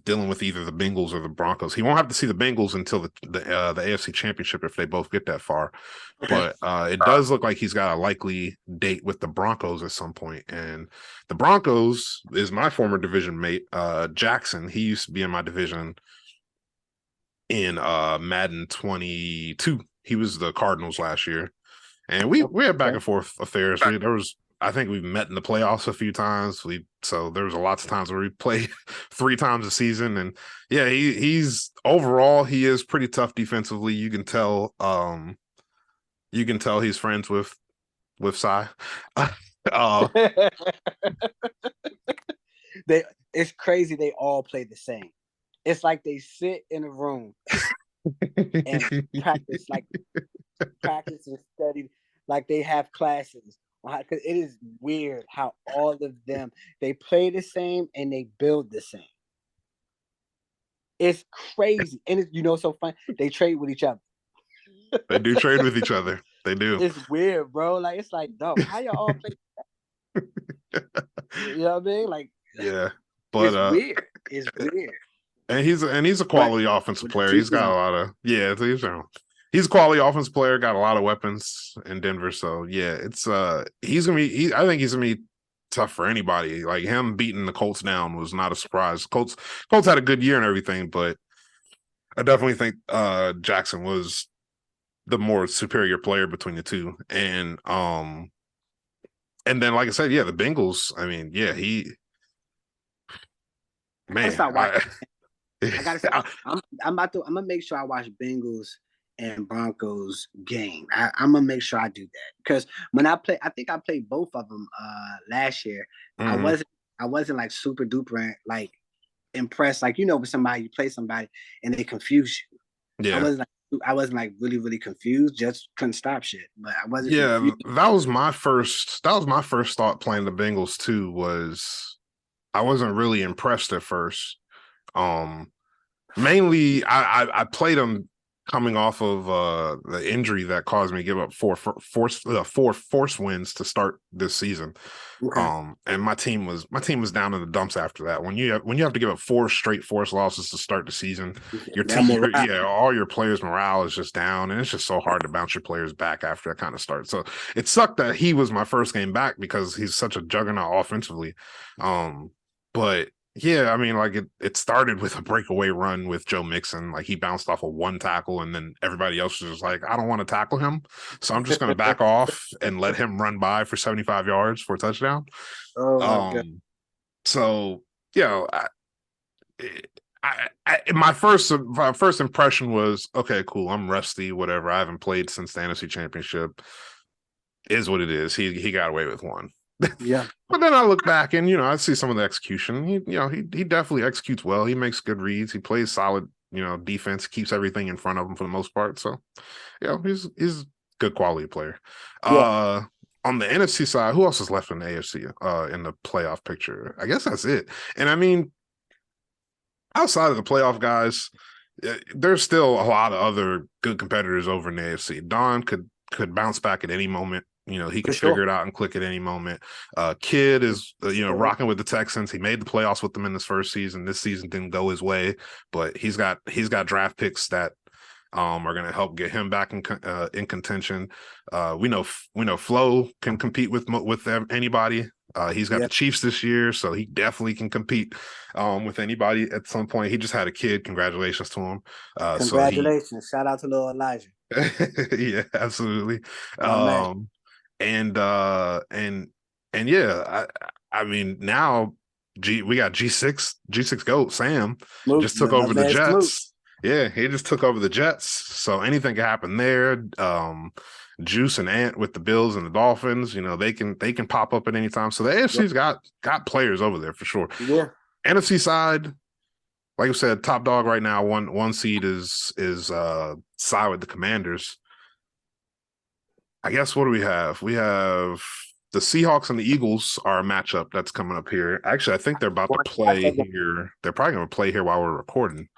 dealing with either the Bengals or the Broncos. He won't have to see the Bengals until the AFC Championship if they both get that far. Okay. But it does look like he's got a likely date with the Broncos at some point. And the Broncos is my former division mate, Jackson. He used to be in my division in Madden 22. He was the Cardinals last year. And we had back and forth affairs. I think we've met in the playoffs a few times. So there was a lots of times where we played 3 times a season. And yeah, he's overall he is pretty tough defensively. You can tell he's friends with Cy. It's crazy they all play the same. It's like they sit in a room and practice and study like they have classes. Because it is weird how all of them, they play the same and they build the same. It's crazy. And it's, so fun. They trade with each other. They do trade with each other. They do. It's weird, bro. Like, it's like, dog, how y'all all play? You know what I mean? Like, yeah. But it's weird. It's weird. And he's a quality offensive player. He's got a lot of he's a quality offensive player, got a lot of weapons in Denver. So yeah, it's I think he's gonna be tough for anybody. Like him beating the Colts down was not a surprise. Colts had a good year and everything, but I definitely think Jackson was the more superior player between the two. And then like I said, yeah, the Bengals, I mean, yeah, I gotta say, I'm gonna make sure I watch Bengals and Broncos game. I'm gonna make sure I do that because when I think I played both of them last year. Mm-hmm. I wasn't like super duper like impressed. Like with somebody, you play somebody and they confuse you. Yeah, I wasn't like really really confused. Just couldn't stop shit. But I wasn't. Yeah, confused. That was my first thought playing the Bengals too. Was I wasn't really impressed at first. Mainly I played them coming off of the injury that caused me to give up four force wins to start this season. Okay. And my team was down in the dumps after that. When you have to give up 4 straight force losses to start the season, your team, all your players' morale is just down, and it's just so hard to bounce your players back after that kind of start. So it sucked that he was my first game back because he's such a juggernaut offensively. But yeah, I mean, like it started with a breakaway run with Joe Mixon. Like he bounced off of 1 tackle, and then everybody else was just like, I don't want to tackle him, so I'm just going to back off and let him run by for 75 yards for a touchdown. Oh my God. So my first impression was, okay, cool. I'm rusty, whatever. I haven't played since the NFC Championship. Is what it is. He got away with 1. Yeah. But then I look back and I see some of the execution. He definitely executes well. He makes good reads. He plays solid, defense, keeps everything in front of him for the most part. So, he's a good quality player. Yeah. On the NFC side, who else is left in the AFC in the playoff picture? I guess that's it. And I mean, outside of the playoff guys, there's still a lot of other good competitors over in the AFC. Don could bounce back at any moment. He could figure it out and click at any moment. Kid is, rocking with the Texans. He made the playoffs with them in his first season. This season didn't go his way, but he's got draft picks that are going to help get him back in contention. We know Flo can compete with anybody. He's got the Chiefs this year, so he definitely can compete with anybody at some point. He just had a kid. Congratulations to him. Congratulations. Shout out to little Elijah. Yeah, absolutely. And yeah, I mean, now we got G6 GOAT Sam just took over the Jets. Yeah, he just took over the Jets, so anything can happen there. Juice and Ant with the Bills and the Dolphins, they can pop up at any time. So the AFC's got players over there for sure. Yeah. NFC side, like I said, top dog right now. One seed is side with the Commanders. I guess what do we have? We have the Seahawks and the Eagles are a matchup that's coming up here. Actually, I think they're about to play here. They're probably going to play here while we're recording.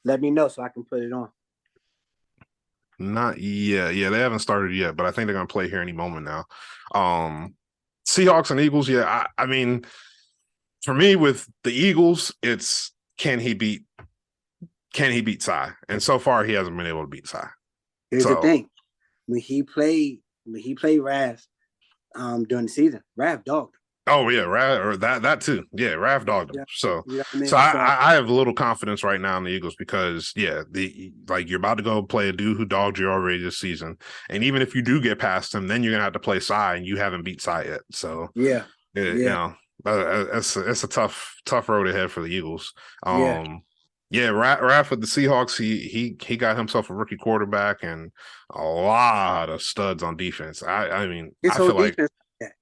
Let me know so I can put it on. Not yet. Yeah, they haven't started yet, but I think they're going to play here any moment now. Seahawks and Eagles. Yeah, I mean, for me with the Eagles, it's can he beat Cy? And so far, he hasn't been able to beat Cy. Here's the thing: when he played Raph during the season, Raph dogged him. Oh yeah, or that too. Yeah, Raph dogged him. So, you know what I mean? So I have a little confidence right now in the Eagles because you're about to go play a dude who dogged you already this season, and even if you do get past him, then you're gonna have to play Cy, and you haven't beat Cy yet. So it's a tough road ahead for the Eagles. Raph with the Seahawks, he got himself a rookie quarterback and a lot of studs on defense. I mean, I feel like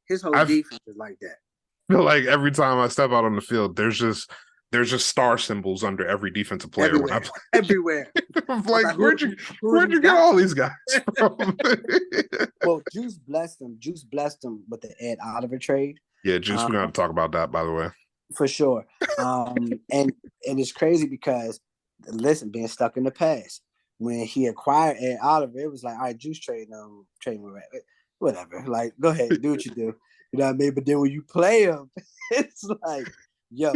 his whole defense is like that. I feel like every time I step out on the field, there's just star symbols under every defensive player. Everywhere. When I play. Everywhere. I'm like, where'd you get all these guys from? Well, Juice blessed him with the Ed Oliver trade. Yeah, Juice, we're gonna talk about that, by the way. For sure. And it's crazy because listen, being stuck in the past. When he acquired Ed Oliver, it was like, all right, Juice trade with whatever. Like, go ahead, do what you do. You know what I mean? But then when you play him, it's like, yo,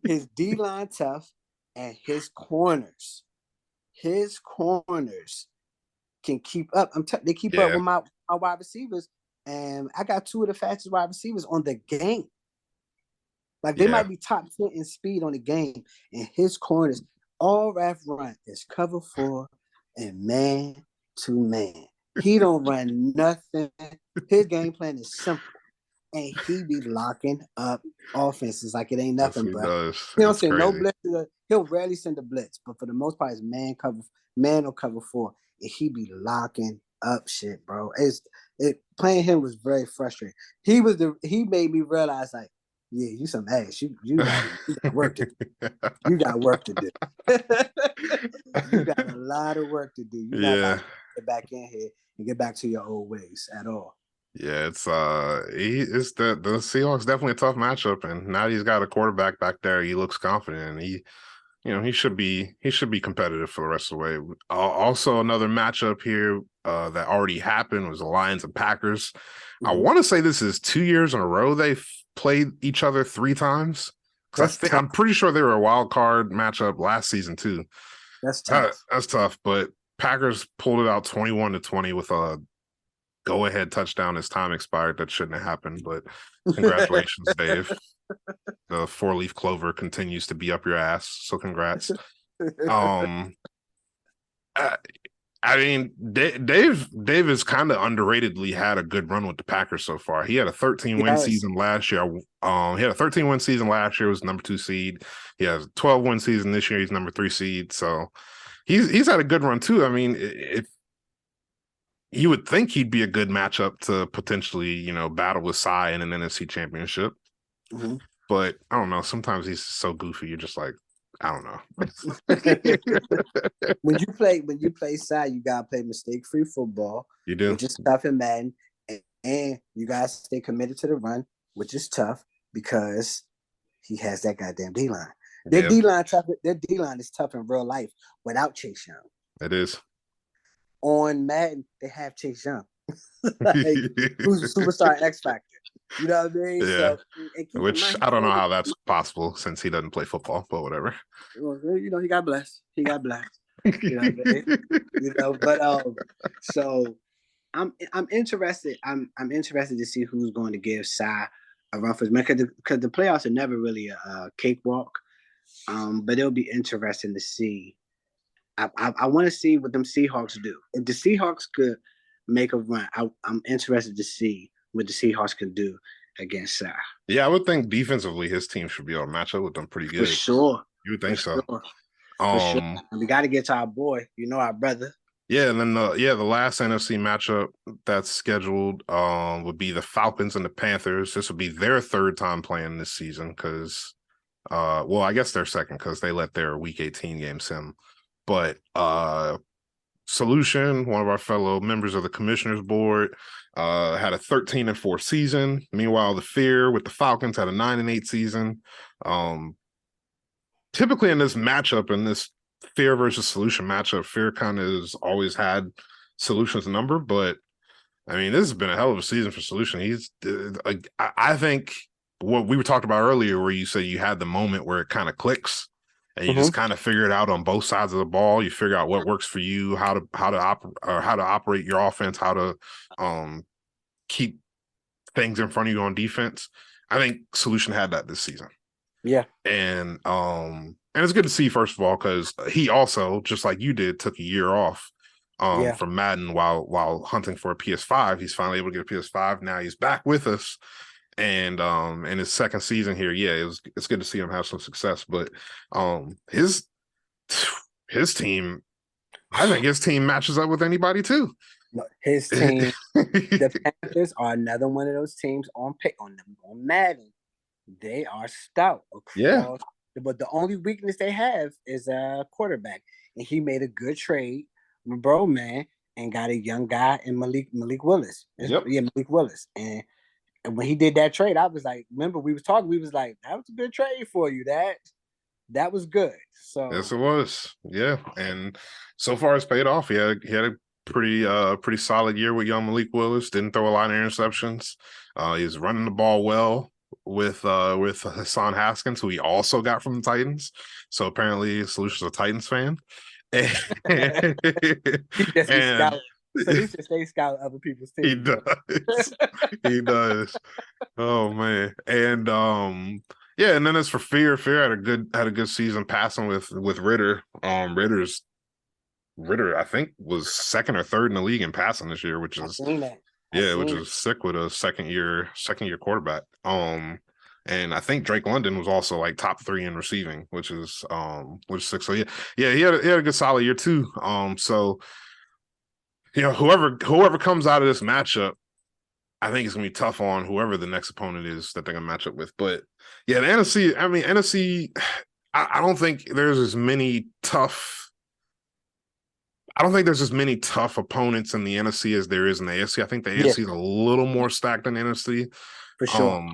his D-line tough and his corners can keep up. They keep up with my wide receivers, and I got two of the fastest wide receivers on the game. Like, they might be top 10 in speed on the game, and his corners, all Raph run is cover 4 and man to man. He don't run nothing. His game plan is simple. And he be locking up offenses like it ain't nothing. Yes, but he don't send no blitz. He'll rarely send a blitz, but for the most part, it's man or cover 4. And he be locking up shit, bro. Playing him was very frustrating. He made me realize, like, yeah, you some ass. You got work to do. You got work to do. You got a lot of work to do. You got to get back in here and get back to your old ways at all. Yeah, it's the Seahawks definitely a tough matchup, and now he's got a quarterback back there. He looks confident, and he should be competitive for the rest of the way. Also, another matchup here that already happened was the Lions and Packers. Mm-hmm. I want to say this is 2 years in a row they've played each other 3 times. I'm pretty sure they were a wild card matchup last season too. That's tough. That's tough, but Packers pulled it out 21-20 with a go-ahead touchdown as time expired. That shouldn't have happened, but congratulations, Dave. The 4-leaf clover continues to be up your ass, so congrats. I mean, Dave has kind of underratedly had a good run with the Packers so far. He had a 13-win season last year. He had a 13-win season last year. Was number 2 seed. He has a 12-win season this year. He's number 3 seed. So he's had a good run too. I mean, if you would think he'd be a good matchup to potentially, battle with Cy in an NFC championship. Mm-hmm. But I don't know. Sometimes he's so goofy. You're just like, I don't know. when you play Cy, you gotta play mistake-free football. You do. Which is tough in Madden, and you gotta stay committed to the run, which is tough because he has that goddamn D-line. Their D-line tough. Their D-line is tough in real life without Chase Young. It is. On Madden, they have Chase Young, who's a superstar X Factor. You know what I mean? Yeah. So, which I don't know how that's possible since he doesn't play football, but whatever. He got blessed. You know what I mean? But so I'm interested. I'm interested to see who's going to give Cy a run for his money because the playoffs are never really a cakewalk. But it'll be interesting to see. I want to see what them Seahawks do. If the Seahawks could make a run, I'm interested to see what the Seahawks can do against Cy. Yeah, I would think defensively his team should be able to match up with them pretty good. For sure. You would think so. Sure. For sure. Um, We got to get to our boy, our brother. yeah, and then the last NFC matchup that's scheduled would be the Falcons and the Panthers. This would be their third time playing this season because well, I guess their second because they let their Week 18 game sim. But Solution, one of our fellow members of the Commissioners Board, had a 13-4 season. Meanwhile, the Fear with the Falcons had a 9-8 season. Typically in this matchup, in this Fear versus Solution matchup, Fear kind of has always had Solution's number, but I mean, this has been a hell of a season for Solution. He's, I think, what we were talking about earlier, where you said you had the moment where it kind of clicks, and you just kind of figure it out on both sides of the ball. You figure out what works for you, how to operate your offense, how to keep things in front of you on defense. I think Solution had that this season. Yeah, and it's good to see, first of all, because he also, just like you did, took a year off from Madden while hunting for a PS5. He's finally able to get a PS5. Now he's back with us, and in his second season here, it's good to see him have some success. But his team, I think his team matches up with anybody too. His team, the Panthers are another one of those teams on Madden. They are stout across, but the only weakness they have is a quarterback, and he made a good trade, bro, man, and got a young guy in Malik Willis. Malik Willis, and when he did that trade, I was like, remember we was talking, we was like, that was a good trade for you. That was good. So yes, it was. Yeah, and so far it's paid off. He had a pretty solid year with young Malik Willis. Didn't throw a lot of interceptions. He's running the ball well with Hassan Haskins, who he also got from the Titans. So apparently Solution's a Titans fan. He should stay scout other people's teams. He does. He does. Oh man. And and then as for Fear had a good season passing with Ritter. Ritter, I think, was second or third in the league in passing this year, which is sick with a second year quarterback. And I think Drake London was also like top 3 in receiving, which is sick. So he had a good solid year too. So whoever comes out of this matchup, I think it's gonna be tough on whoever the next opponent is that they're gonna match up with. But yeah, the NFC, I don't think there's as many tough. I don't think there's as many tough opponents in the NFC as there is in the AFC. I think the AFC is a little more stacked than the NFC. For sure.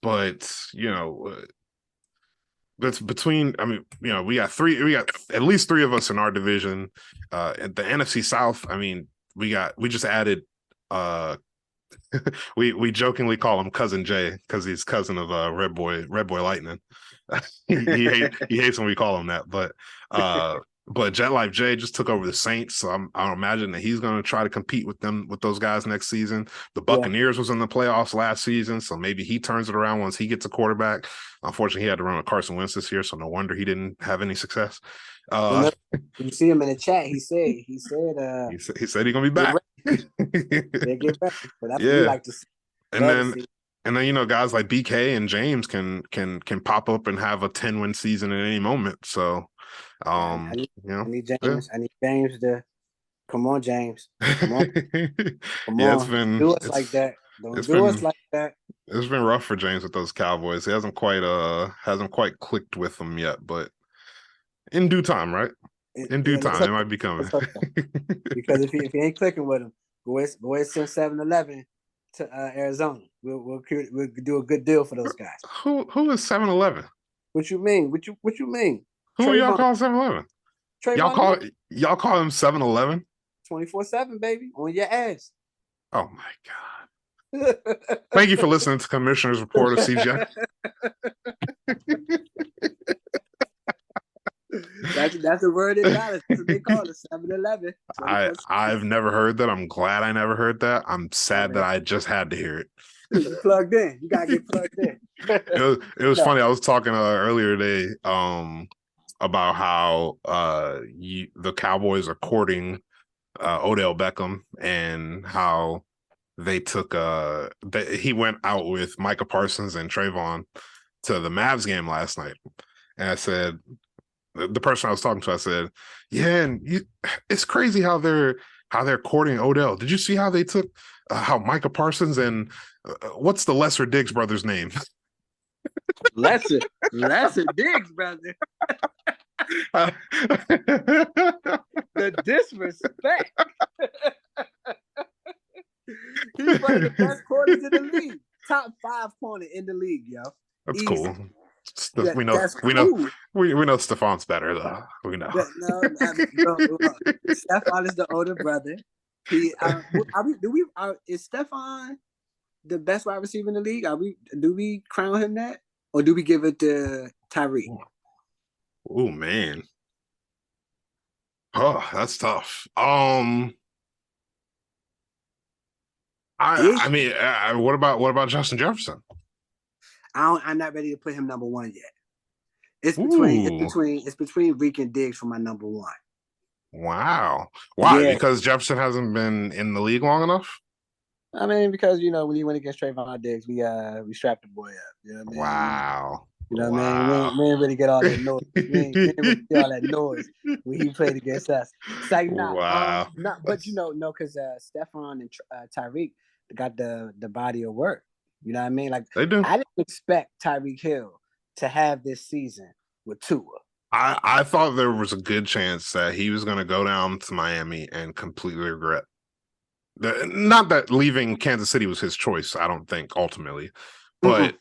But that's between. I mean, we got at least 3 of us in our division. At the NFC South, I mean, we just added. We jokingly call him Cousin Jay because he's cousin of Red Boy Lightning. he hates when we call him that, but Jet Life J just took over the Saints, so I imagine that he's going to try to compete with those guys next season. The Buccaneers was in the playoffs last season, so maybe he turns it around once he gets a quarterback. Unfortunately, he had to run with Carson Wentz this year, so no wonder he didn't have any success. You see him in the chat. He said he said he's gonna be back. They get back. So that's what we like to see. And then guys like BK and James can pop up and have a 10-win season at any moment. So I need James to come on, James. Come on. Don't do us like that. Don't do us like that. It's been rough for James with those Cowboys. He hasn't quite clicked with them yet, but in due time, right? In due time, it might be coming. Because if he ain't clicking with him, go ahead send 7-Eleven to Arizona. We'll do a good deal for those guys. Who is 7-Eleven? What you mean? What you mean? Who y'all call 7-Eleven? Y'all call him 7-Eleven? 24/7, baby, on your ass. Oh my God. Thank you for listening to Commissioner's Report of CGI. That's the word in Dallas. That's what they call it, 7-Eleven. I've never heard that. I'm glad I never heard that. I'm sad that I just had to hear it. You plugged in. You gotta get plugged in. It was funny. I was talking earlier today about how the Cowboys are courting Odell Beckham and how they took he went out with Micah Parsons and Trayvon to the Mavs game last night. And I said, the person I was talking to, I said, yeah, and it's crazy how they're courting Odell. Did you see how they took how Micah Parsons and what's the lesser Diggs brother's name? Lesser Diggs, brother. The disrespect. He's one of the best corners in the league. Top 5 corner in the league, yo. That's Easy. cool. We know Stephon's better though. We know. No, Stephon is the older brother. Is Stephon the best wide receiver in the league? Do we crown him that, or do we give it to Tyreek? Oh man. Oh, that's tough. I mean, what about Justin Jefferson? I'm not ready to put him number 1 yet. It's between Reek and Diggs for my number 1. Wow. Why? Yeah. Because Jefferson hasn't been in the league long enough? I mean, because when he went against Trayvon Diggs, we strapped the boy up. You know what I mean? Wow. You know what I mean? We didn't really get all that noise. We didn't really get all that noise when he played against us. It's like, wow. But because Stephon and Tyreek got the body of work. You know what I mean? Like, they do. I didn't expect Tyreek Hill to have this season with Tua. I thought there was a good chance that he was going to go down to Miami and completely regret. Not that leaving Kansas City was his choice, I don't think, ultimately. But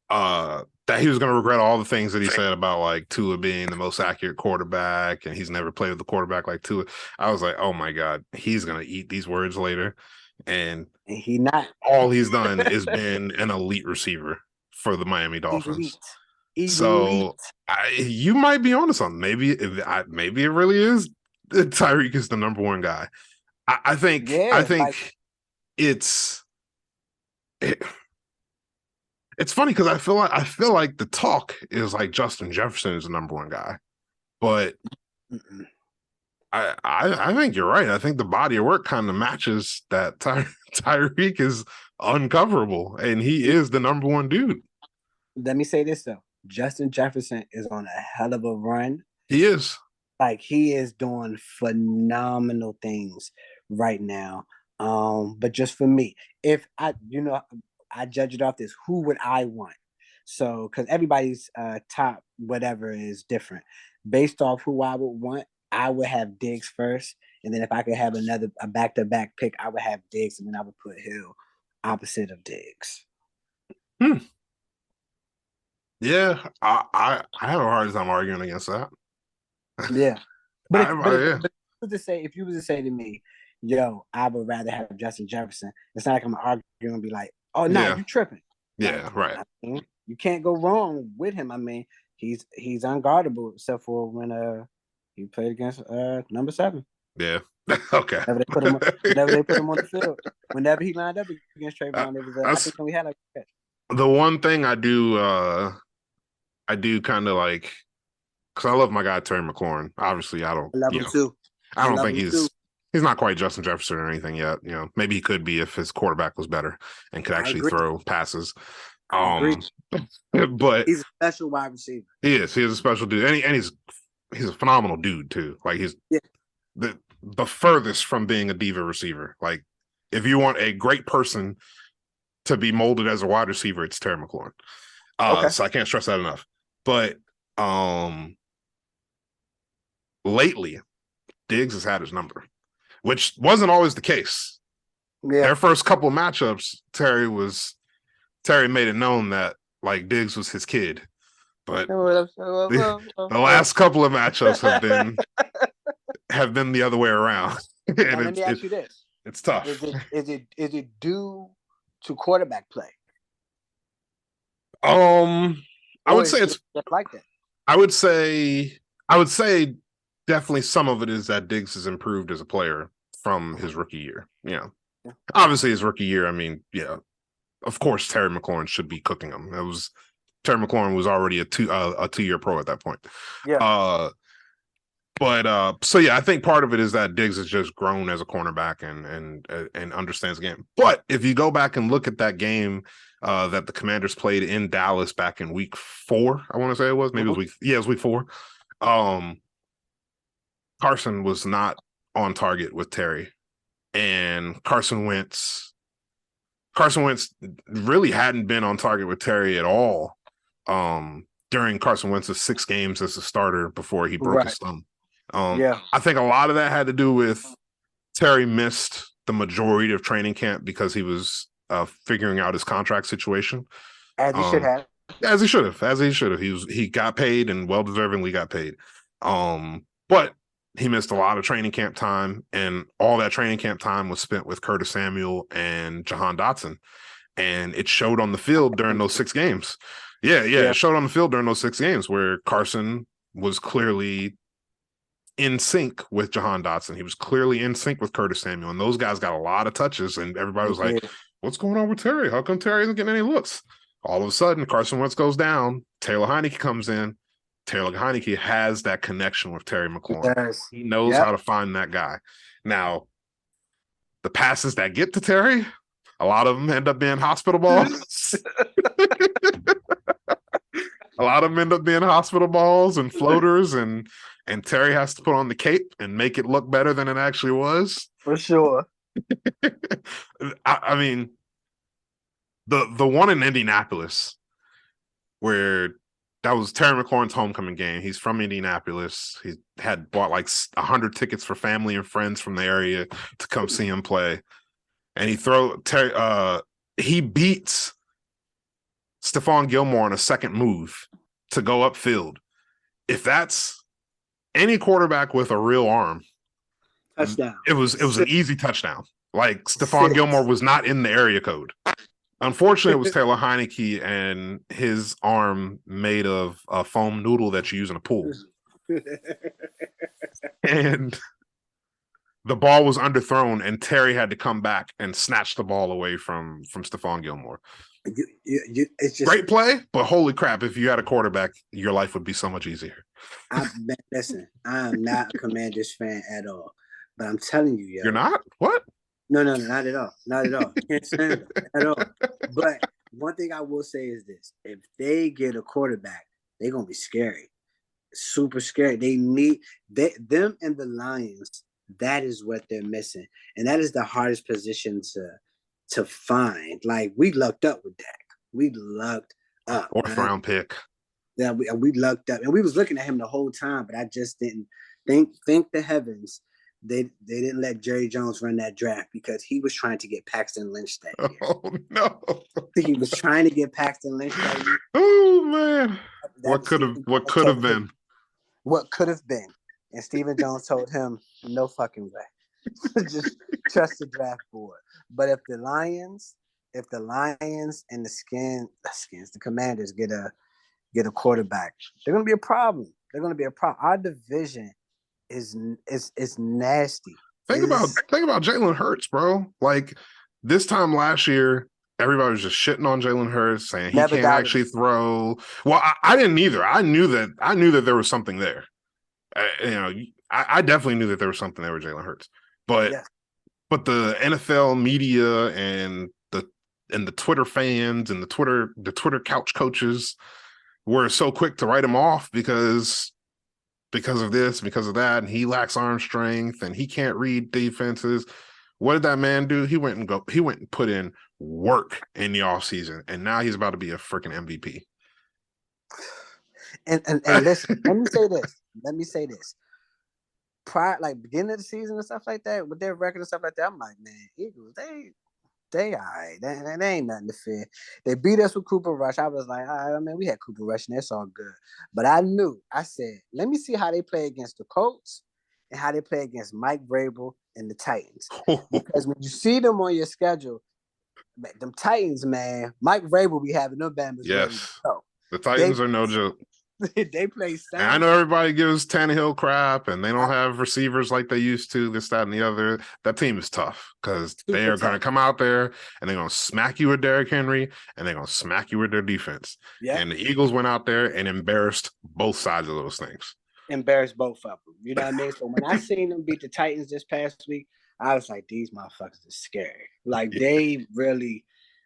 that he was going to regret all the things that he said about like Tua being the most accurate quarterback and he's never played with a quarterback like Tua. I was like, oh my God, he's going to eat these words later. And he not. All he's done is been an elite receiver for the Miami Dolphins. So you might be onto something. Maybe it really is Tyreek is the number 1 guy. I think it's funny because I feel like the talk is like Justin Jefferson is the number 1 guy, but I think you're right. I think the body of work kind of matches that. Tyreek is uncoverable, and he is the number 1 dude. Let me say this though: Justin Jefferson is on a hell of a run. He is. Like, he is doing phenomenal things right now. But just for me, if I judge it off this, who would I want? So, because everybody's top whatever is different. Based off who I would want, I would have Diggs first. And then if I could have a back-to-back pick, I would have Diggs, and then I would put Hill opposite of Diggs. Yeah, I have a hard time arguing against that. Yeah. But if you was to say to me, yo, I would rather have Justin Jefferson, it's not like I'm arguing and be like, oh, no, you tripping. Yeah, right. I mean, you can't go wrong with him. I mean, he's unguardable except for when he played against number 7. Yeah. Okay. Whenever they put him on the field, whenever he lined up against Trayvon, it was I think we had like that. The one thing I do kind of like, because I love my guy Terry McLaurin. Obviously, I don't love him too. I don't think he's not quite Justin Jefferson or anything yet. Maybe he could be if his quarterback was better and could actually throw passes. But he's a special wide receiver. He is a special dude, and he's a phenomenal dude too. Like, he's the furthest from being a diva receiver. Like, if you want a great person to be molded as a wide receiver, it's Terry McLaurin. So I can't stress that enough. But lately, Diggs has had his number, which wasn't always the case. Yeah. Their first couple of matchups, Terry made it known that like Diggs was his kid. But the last couple of matchups have been the other way around. Let me ask you this: it's tough. Is it due to quarterback play? I would say it's like that. I would say definitely some of it is that Diggs has improved as a player from his rookie year. Yeah. Obviously his rookie year, I mean, yeah. Of course Terry McLaurin should be cooking him. Terry McLaurin was already a 2-year pro at that point. Yeah. So yeah, I think part of it is that Diggs has just grown as a cornerback and understands the game. But if you go back and look at that game that the Commanders played in Dallas back in week 4, I want to say it was. Maybe it was week 4. Carson was not on target with Terry, and Carson Wentz really hadn't been on target with Terry at all during Carson Wentz's 6 games as a starter before he broke his thumb. I think a lot of that had to do with Terry missed the majority of training camp because he was figuring out his contract situation. As he should have. As he should have. He got paid and well-deservingly got paid. But he missed a lot of training camp time, and all that training camp time was spent with Curtis Samuel and Jahan Dotson. And it showed on the field during those 6 games. Yeah. It showed on the field during those 6 games where Carson was clearly in sync with Jahan Dotson. He was clearly in sync with Curtis Samuel. And those guys got a lot of touches, and everybody was like, what's going on with Terry? How come Terry isn't getting any looks? All of a sudden, Carson Wentz goes down. Taylor Heineke comes in. Taylor Heineke has that connection with Terry McLaurin. He knows how to find that guy. Now, the passes that get to Terry, a lot of them end up being hospital balls. A lot of them end up being hospital balls and floaters, and Terry has to put on the cape and make it look better than it actually was. For sure. I mean, the one in Indianapolis where that was Terry McLaurin's homecoming game. He's from Indianapolis. He had bought like 100 tickets for family and friends from the area to come see him play. And he beats Stephon Gilmore on a second move to go upfield. If that's any quarterback with a real arm, touchdown. It was an easy touchdown. Like Stephon Gilmore was not in the area code. Unfortunately, it was Taylor Heineke and his arm made of a foam noodle that you use in a pool. And the ball was underthrown, and Terry had to come back and snatch the ball away from Stephon Gilmore. It's just great play, but holy crap, if you had a quarterback, your life would be so much easier. Listen, I'm not a Commanders fan at all, but I'm telling you, you're not? What? No, not at all. Not at all. Can't stand them at all. But one thing I will say is this: if they get a quarterback, they're gonna be scary, super scary. They need them and the Lions. That is what they're missing, and that is the hardest position to find. Like, we lucked up with Dak. We lucked up. 4th round pick. Yeah, we lucked up, and we was looking at him the whole time, but I just didn't thank the heavens. They didn't let Jerry Jones run that draft because he was trying to get Paxton Lynch that year. Oh, no. He was trying to get Paxton Lynch that year. Oh, man. What could have been? What could have been. And Stephen Jones told him, no fucking way. Just trust the draft board. But if the Lions and the Commanders get a quarterback, they're gonna be a problem. Our division is nasty. Think about Jalen Hurts, bro. Like, this time last year, everybody was just shitting on Jalen Hurts, saying he can't actually throw. Well, I didn't either. I knew that there was something there. I definitely knew that there was something there with Jalen Hurts. But the NFL media and the Twitter fans and the Twitter couch coaches were so quick to write him off because of this, because of that, and he lacks arm strength and he can't read defenses. What did that man do? He went and put in work in the offseason, and now he's about to be a freaking MVP. And listen, let me say this. Prior, like, beginning of the season and stuff like that, with their record and stuff like that, I'm like, man, Eagles, they all right. They ain't nothing to fear. They beat us with Cooper Rush. I was like, all right, man, we had Cooper Rush, and that's all good. But I said, let me see how they play against the Colts and how they play against Mike Vrabel and the Titans. Because when you see them on your schedule, them Titans, man, Mike Vrabel be having them Bama's ready to go. The Titans are no joke. They play sound. I know everybody gives Tannehill crap, and they don't have receivers like they used to, this, that, and the other. That team is tough because they are going to come out there, and they're going to smack you with Derrick Henry, and they're going to smack you with their defense. Yep. And the Eagles went out there and embarrassed both sides of those things. Embarrassed both of them. You know what I mean? So when I seen them beat the Titans this past week, I was like, these motherfuckers are scary. Like, they really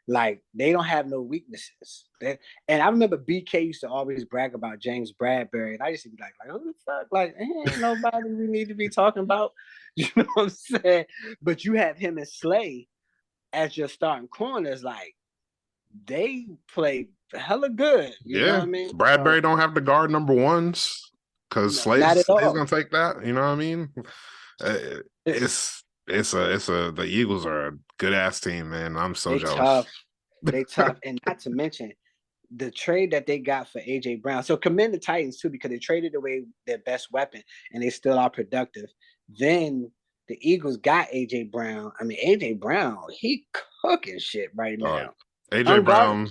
Like they don't have no weaknesses. And I remember BK used to always brag about James Bradbury, and I used to be like who the fuck? Like, ain't nobody we need to be talking about. You know what I'm saying? But you have him and Slay as your starting corners, like they play hella good. You know what Yeah, I mean? Bradbury don't have to guard number ones because Not at Slay's all. gonna take that. You know what I mean? Uh, it's a the Eagles are a good ass team, man. I'm so They jealous. tough. They tough, and not to mention the trade that they got for AJ Brown. So commend the Titans too because they traded away their best weapon and they still are productive. Then the Eagles got AJ Brown. I mean, AJ Brown, he cooking shit right now. AJ Unguarded. Brown,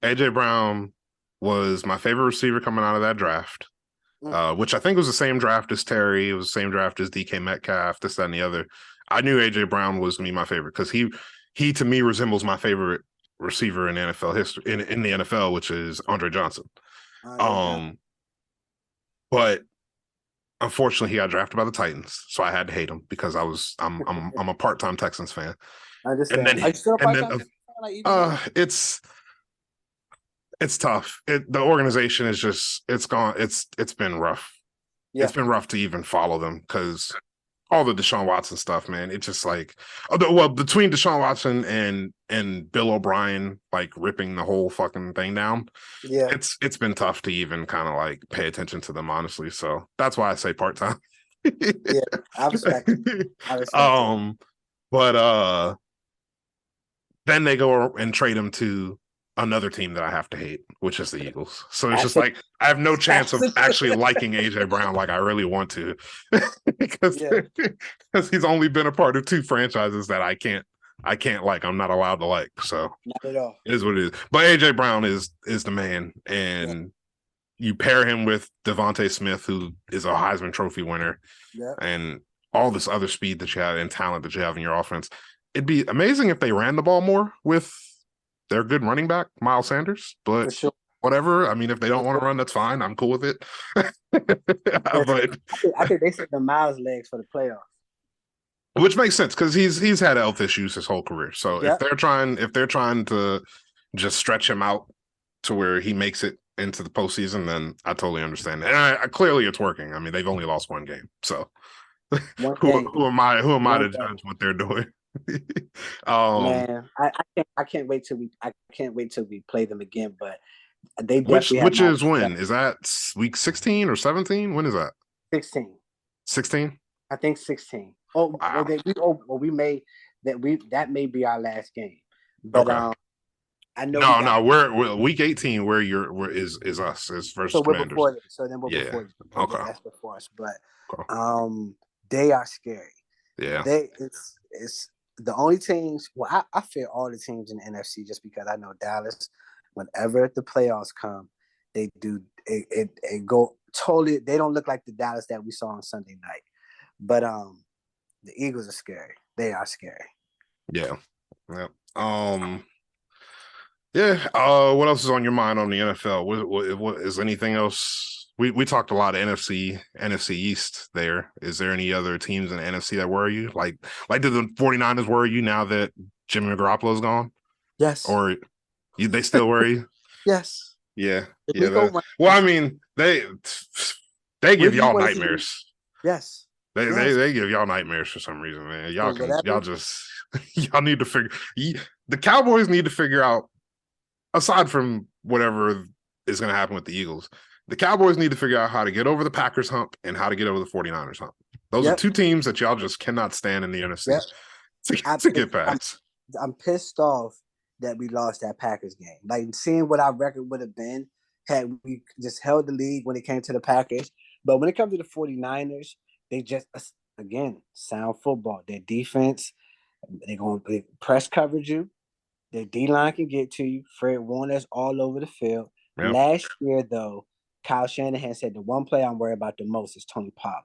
AJ Brown was my favorite receiver coming out of that draft. Which I think was the same draft as Terry. It was the same draft as DK Metcalf, this, that, and the other. I knew AJ Brown was gonna be my favorite because he to me resembles my favorite receiver in NFL history in the NFL, which is Andre Johnson. But unfortunately, he got drafted by the Titans, so I had to hate him because I'm a part-time Texans fan. I understand. And then Are you still a and then part-time like even now? it's tough. The organization is just it's gone. It's been rough. Yeah. It's been rough to even follow them because all the Deshaun Watson stuff, man. It's just like, well, between Deshaun Watson and Bill O'Brien, like ripping the whole fucking thing down. Yeah. It's been tough to even kind of like pay attention to them, honestly. So that's why I say part time. Yeah, I respect it. But then they go and trade him to another team that I have to hate, which is the Eagles. So it's just like I have no chance of actually liking AJ Brown like I really want to, because he's only been a part of two franchises that I can't like. I'm not allowed to like. So not at all. It is what it is. But AJ Brown is the man, and you pair him with Devontae Smith, who is a Heisman Trophy winner, and all this other speed that you have and talent that you have in your offense. It'd be amazing if they ran the ball more with their good running back, Miles Sanders, but whatever. I mean, if they don't want to run, that's fine. I'm cool with it. But I think they set the Miles legs for the playoffs. Which makes sense because he's had health issues his whole career. So if they're trying to just stretch him out to where he makes it into the postseason, then I totally understand. And I clearly it's working. I mean, they've only lost one game. So who am I to judge what they're doing? Man, I can't wait till we play them again. But they definitely which is when is that week 16 or 17? When is that? 16. 16. I think 16. Oh, wow. That may be our last game. But I know. No, we're week 18. Where is us as versus so Commanders. Then we're before. Okay, that's before us. But they are scary. Yeah, it's the only teams. Well, I fear all the teams in the NFC just because I know Dallas. Whenever the playoffs come, they do it go totally. They don't look like the Dallas that we saw on Sunday night. But the Eagles are scary. They are scary. Yeah. What else is on your mind on the NFL? What is anything else? We talked a lot of NFC East there. Is there any other teams in the NFC that worry you? Like did the 49ers worry you now that Jimmy Garoppolo's gone? Yes. Or they still worry you? Yes. Yeah. Well, I mean, they give y'all nightmares. Yes. They give y'all nightmares for some reason, man. Y'all need to figure. The Cowboys need to figure out, aside from whatever is going to happen with the Eagles, the Cowboys need to figure out how to get over the Packers hump and how to get over the 49ers hump. Those are two teams that y'all just cannot stand in the NFC to get past. I'm pissed off that we lost that Packers game. Like seeing what our record would have been had we just held the lead when it came to the Packers. But when it comes to the 49ers, they just, again, sound football. Their defense, they're going to press coverage you. Their D-line can get to you. Fred Warner's all over the field. Yep. Last year, though, Kyle Shanahan said the one play I'm worried about the most is Tony Pollard,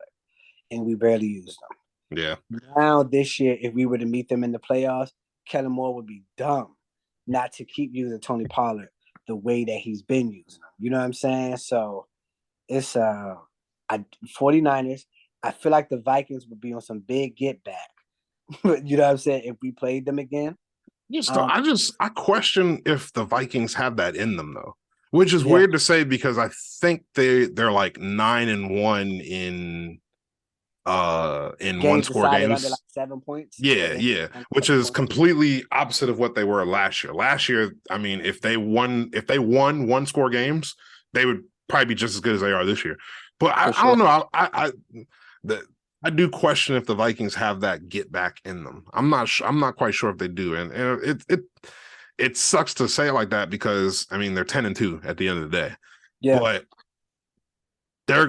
and we barely used him. Yeah. Now, this year, if we were to meet them in the playoffs, Kellen Moore would be dumb not to keep using Tony Pollard the way that he's been using him. You know what I'm saying? So, it's 49ers. I feel like the Vikings would be on some big get back. You know what I'm saying? If we played them again. I question if the Vikings have that in them though, which is Yeah. weird to say because I think they're like 9-1 in one Games score decided under games. like 7 points. Yeah, Under which 7 is points. completely opposite of what they were last year. Last year, I mean, if they won one score games, they would probably be just as good as they are this year. But I don't know. I do question if the Vikings have that get back in them. I'm not quite sure if they do, and it sucks to say it like that because I mean they're 10-2 at the end of the day. Yeah. But they're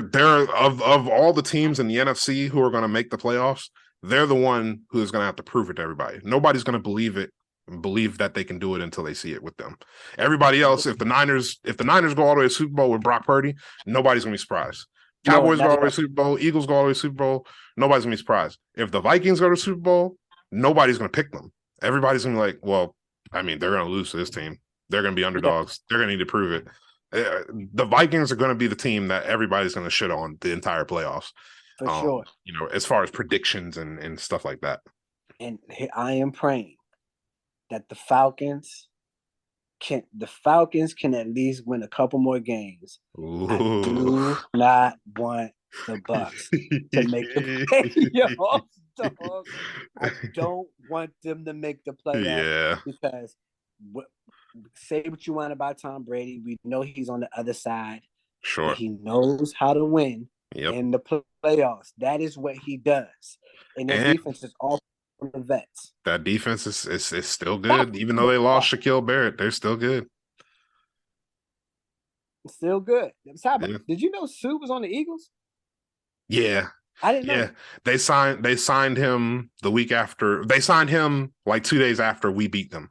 of all the teams in the NFC who are going to make the playoffs, they're the one who's going to have to prove it to everybody. Nobody's going to believe that they can do it until they see it with them. Everybody else, if the Niners go all the way to Super Bowl with Brock Purdy, nobody's going to be surprised. Cowboys go all the way to Super Bowl, Eagles go all the way to Super Bowl, nobody's going to be surprised. If the Vikings go to Super Bowl, nobody's going to pick them. Everybody's going to be like, well, I mean, they're going to lose to this team. They're going to be underdogs. They're going to need to prove it. The Vikings are going to be the team that everybody's going to shit on the entire playoffs. For sure. You know, as far as predictions and stuff like that. And I am praying that the Falcons can at least win a couple more games. Ooh. I do not want the Bucks to make the playoffs, dog. I don't want them to make the playoffs because say what you want about Tom Brady. We know he's on the other side. Sure. He knows how to win in the playoffs. That is what he does. And their defense is all from the vets. That defense is still good. Even though they lost Shaquille Barrett, they're still good. Still good. Did you know Sue was on the Eagles? Yeah. I didn't know. Yeah. They signed him the week after. They signed him like 2 days after we beat them.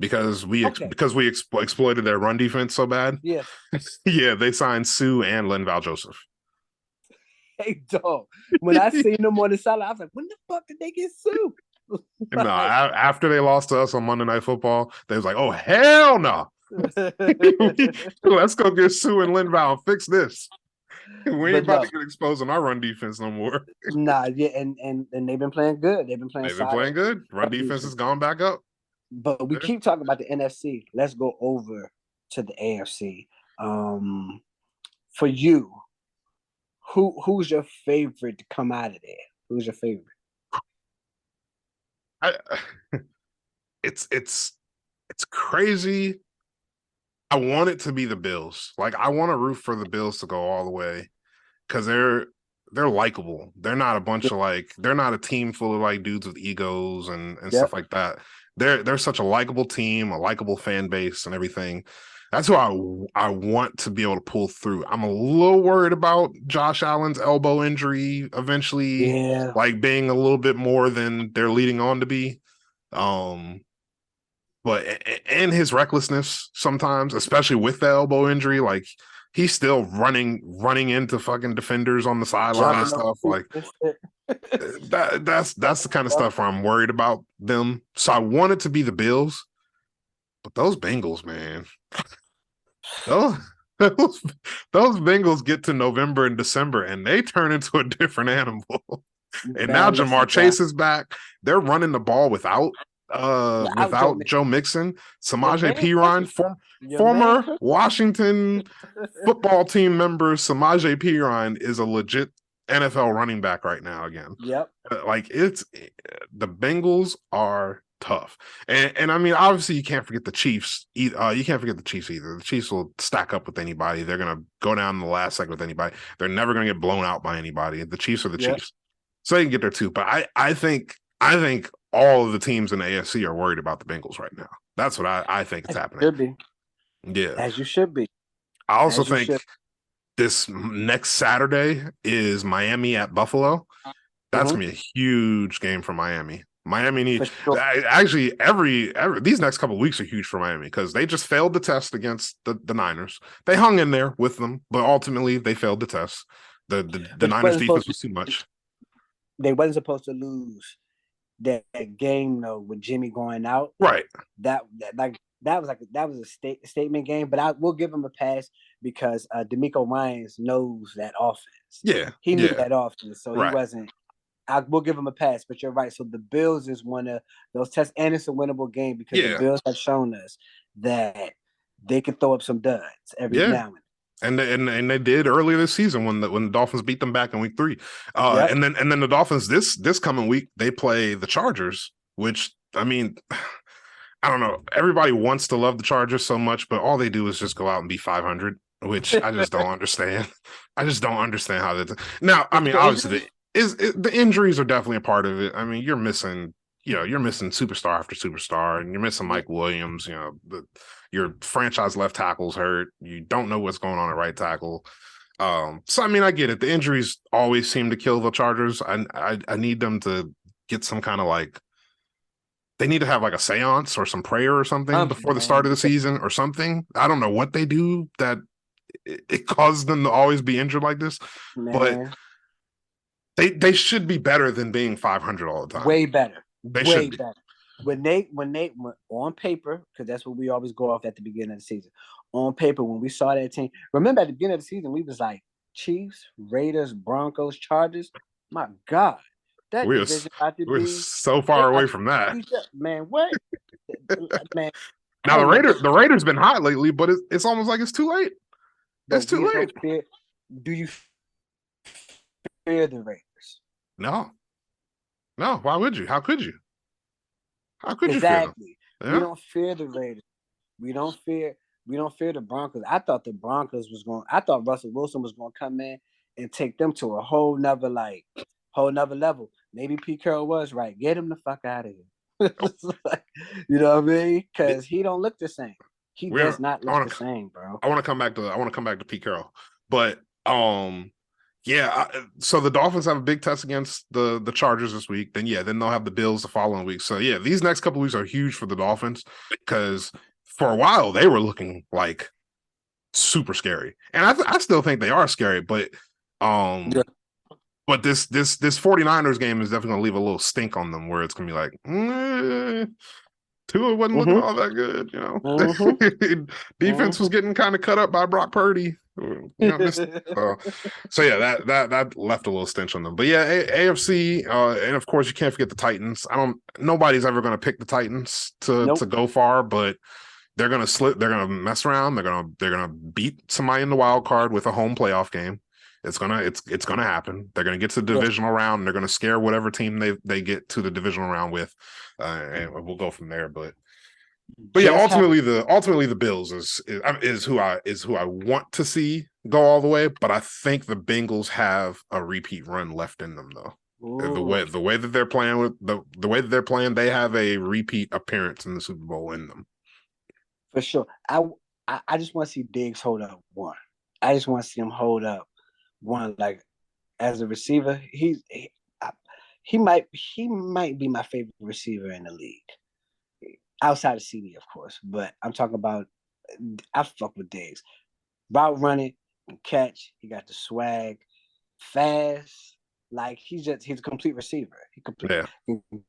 Because we exploited their run defense so bad. Yeah. Yeah, they signed Sue and Linval Joseph. Hey, dog. When I seen them on the sideline, I was like, when the fuck did they get Sue? No, after they lost to us on Monday Night Football, they was like, oh, hell no. Let's go get Sue and Linval and fix this. We ain't about to get exposed on our run defense no more. Nah, yeah, and they've been playing good. They've been playing good. Run defense has gone back up. But we keep talking about the NFC. Let's go over to the AFC. For you, who's your favorite to come out of there? Who's your favorite? It's crazy. I want it to be the Bills. Like I want to root for the Bills to go all the way because they're likable. They're not a bunch of they're not a team full of like dudes with egos and stuff like that. They're such a likable team, a likable fan base, and everything. That's who I want to be able to pull through. I'm a little worried about Josh Allen's elbow injury eventually, like being a little bit more than they're leading on to be. But and his recklessness sometimes, especially with the elbow injury, like he's still running into fucking defenders on the sideline and stuff. Like that's the kind of stuff where I'm worried about them. So I want it to be the Bills, but those Bengals, man, those Bengals get to November and December and they turn into a different animal. And now Jamar Chase is back. They're running the ball without Joe Mixon. Samaje Perine, former Washington football team member Samaje Perine is a legit NFL running back right now again. Yep. Like the Bengals are tough. And I mean, obviously you can't forget the Chiefs. You can't forget the Chiefs either. The Chiefs will stack up with anybody. They're going to go down in the last second with anybody. They're never going to get blown out by anybody. The Chiefs are the Chiefs. So they can get there too. But I think all of the teams in the AFC are worried about the Bengals right now. That's what I think is happening. Should be. Yeah. As you should be. I also think this next Saturday is Miami at Buffalo. That's going to be a huge game for Miami. Miami needs actually every these next couple of weeks are huge for Miami because they just failed the test against the Niners. They hung in there with them, but ultimately they failed the test. The Niners defense was too much. They wasn't supposed to lose that game though with Jimmy going out. Right. That was a statement game, but we'll give him a pass because DeMeco Ryans knows that offense. Yeah. He knew that offense, so he wasn't I will give them a pass, but you're right. So the Bills is one of those tests, and it's a winnable game because the Bills have shown us that they can throw up some duds every now and then. And they did earlier this season when the Dolphins beat them back in week 3. And then the Dolphins this coming week they play the Chargers, which I mean, I don't know. Everybody wants to love the Chargers so much, but all they do is just go out and be 500, which I just don't understand. I just don't understand how that. Now, I mean, obviously, the injuries are definitely a part of it. I mean, you're missing superstar after superstar, and you're missing Mike Williams. Your franchise left tackle's hurt. You don't know what's going on at right tackle. So I mean, I get it. The injuries always seem to kill the Chargers. I need them to get some kind of like. They need to have like a seance or some prayer or something before the start of the season or something. I don't know what they do that it causes them to always be injured like this, but they should be better than being 500 all the time. Way better. Way better. When they on paper, because that's what we always go off at the beginning of the season. On paper, when we saw that team, remember at the beginning of the season, we was like Chiefs, Raiders, Broncos, Chargers. My God. We're so far away from that. Man, what? Man. Now the Raiders been hot lately, but it's almost like it's too late. It's too late. Do you fear the Raiders? No. Why would you? How could you? How could you fear them? Yeah? We don't fear the Raiders. We don't fear the Broncos. I thought Russell Wilson was going to come in and take them to a whole nother level. Maybe Pete Carroll was right. Get him the fuck out of here. You know what I mean? Because he don't look the same. He does not look the same, bro. I want to come back to Pete Carroll, but so the Dolphins have a big test against the Chargers this week. Then they'll have the Bills the following week. So these next couple of weeks are huge for the Dolphins because for a while they were looking like super scary, and I still think they are scary, but But this 49ers game is definitely going to leave a little stink on them where it's going to be like, Tua wasn't looking all that good, Defense was getting kind of cut up by Brock Purdy. That left a little stench on them. But AFC, and of course you can't forget the Titans. Nobody's ever going to pick the Titans to go far, but they're going to slip. They're going to mess around. They're going to beat somebody in the wild card with a home playoff game. It's gonna happen. They're gonna get to the divisional round, and they're gonna scare whatever team they get to the divisional round with, and we'll go from there. But ultimately the Bills is who I want to see go all the way. But I think the Bengals have a repeat run left in them, though. Ooh. The way that they're playing the way that they're playing, they have a repeat appearance in the Super Bowl in them. For sure. I just want to see Diggs hold up one. I just want to see him hold up one, like as a receiver. He might be my favorite receiver in the league, outside of CD, of course. But I'm talking about, I fuck with Diggs. Route running, catch. He got the swag, fast. Like he's a complete receiver. He can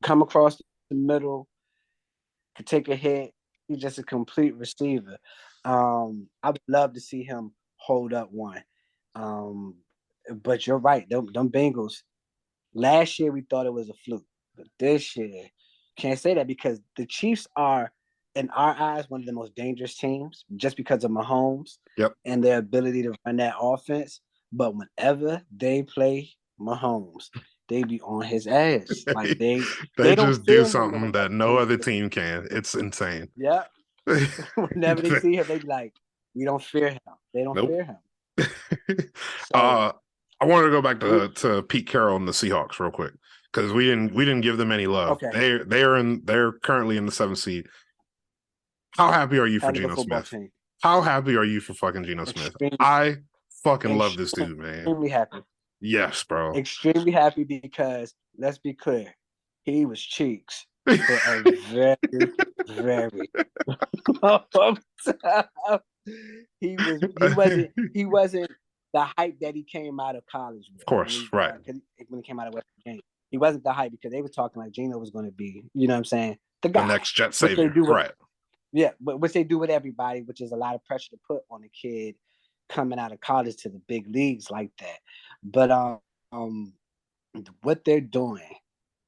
come across the middle, can take a hit. He's just a complete receiver. I would love to see him hold up one. But you're right. Them Bengals, last year we thought it was a fluke. But this year, can't say that because the Chiefs are, in our eyes, one of the most dangerous teams just because of Mahomes and their ability to run that offense. But whenever they play Mahomes, they be on his ass. Like they just do something that no other team can. It's insane. Yeah. Whenever they see him, they be like, we don't fear him. They don't fear him. I wanted to go back to Pete Carroll and the Seahawks real quick because we didn't give them any love. Okay. They're currently in the 7th seed. How happy are you for Geno Smith? Team. How happy are you for fucking Geno Smith? I fucking love this dude, man. Extremely happy. Yes, bro. Extremely happy because let's be clear, he was cheeks for a very, very long time. He wasn't the hype that he came out of college with. Of course, right. When he came out of West Virginia. He wasn't the hype because they were talking like Geno was going to be, you know what I'm saying? The guy. The next jet savior, right. Yeah, but which they do with everybody, which is a lot of pressure to put on a kid coming out of college to the big leagues like that. But what they're doing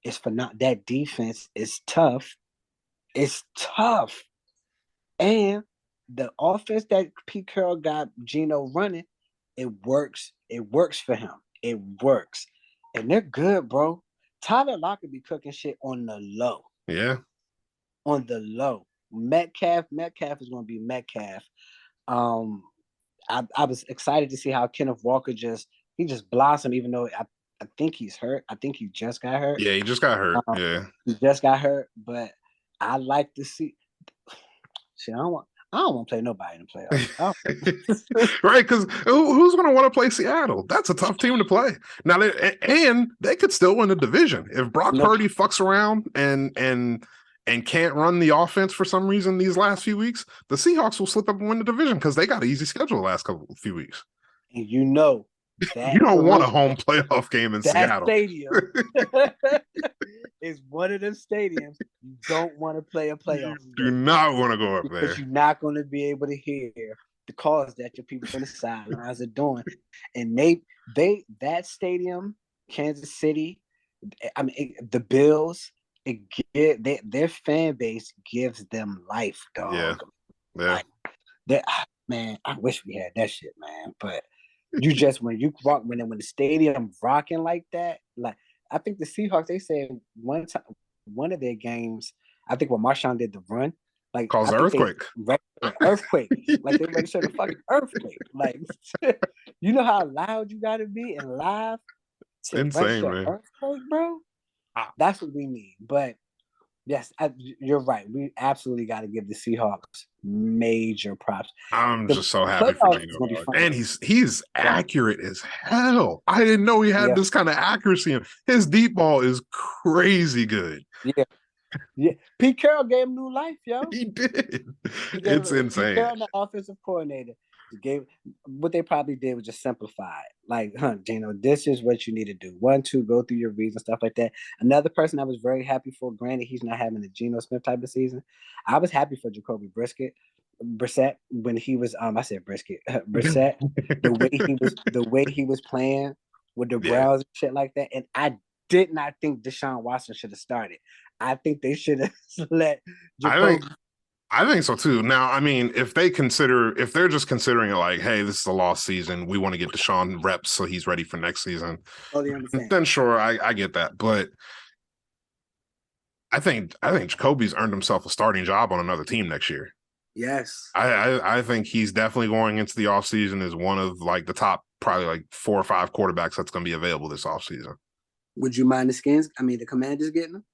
is for not that defense is tough. It's tough. And the offense that Pete Carroll got Geno running, it works. It works for him. It works. And they're good, bro. Tyler Lockett be cooking shit on the low. Yeah. On the low. Metcalf is going to be Metcalf. I was excited to see how Kenneth Walker just blossomed, even though I think he's hurt. I think he just got hurt. Yeah, he just got hurt. Yeah. He just got hurt, but I like to see. Shit, I don't want to play nobody in the playoffs. Right, because who's going to want to play Seattle? That's a tough team to play. Now, they could still win the division. If Brock Purdy fucks around and can't run the offense for some reason these last few weeks, the Seahawks will slip up and win the division because they got an easy schedule the last few weeks. And you know that you don't want a home playoff game in Seattle. Stadium is one of them stadiums you don't want to play a playoff. You do not want to go up there. Because you're not going to be able to hear the calls that your people on the sidelines are doing. And that stadium, Kansas City, I mean, the Bills, their fan base gives them life, dog. Yeah. Like, man, I wish we had that shit, man. But you just when the stadium rocking like that, like I think the Seahawks, they said one time, one of their games, I think when Marshawn did the run, like caused an earthquake. Earthquake. Like they made sure the fucking earthquake. Like you know how loud you gotta be and live to insane, man. Earthquake, bro. That's what we need. But yes, you're right. We absolutely got to give the Seahawks major props. I'm just so happy for Geno. And he's accurate as hell. I didn't know he had this kind of accuracy. His deep ball is crazy good. Yeah. Pete Carroll gave him new life, yo. He did. It's insane. Pete Carroll, the offensive coordinator, what they probably did was just simplify it. Like, Geno, this is what you need to do. 1, 2, go through your reads and stuff like that. Another person I was very happy for, granted he's not having a Geno Smith type of season. I was happy for Jacoby Brissett when he was I said Brissett. the way he was playing with the Browns and shit like that. And I did not think Deshaun Watson should have started. I think they should have let Jacoby. I think so too. Now, I mean, if they're just considering it like, hey, this is a lost season, we want to get Deshaun reps so he's ready for next season, then sure, I get that. But I think Jacoby's earned himself a starting job on another team next year. Yes. I think he's definitely going into the offseason as one of like the top probably like 4 or 5 quarterbacks that's going to be available this offseason. Would you mind the Commanders getting him?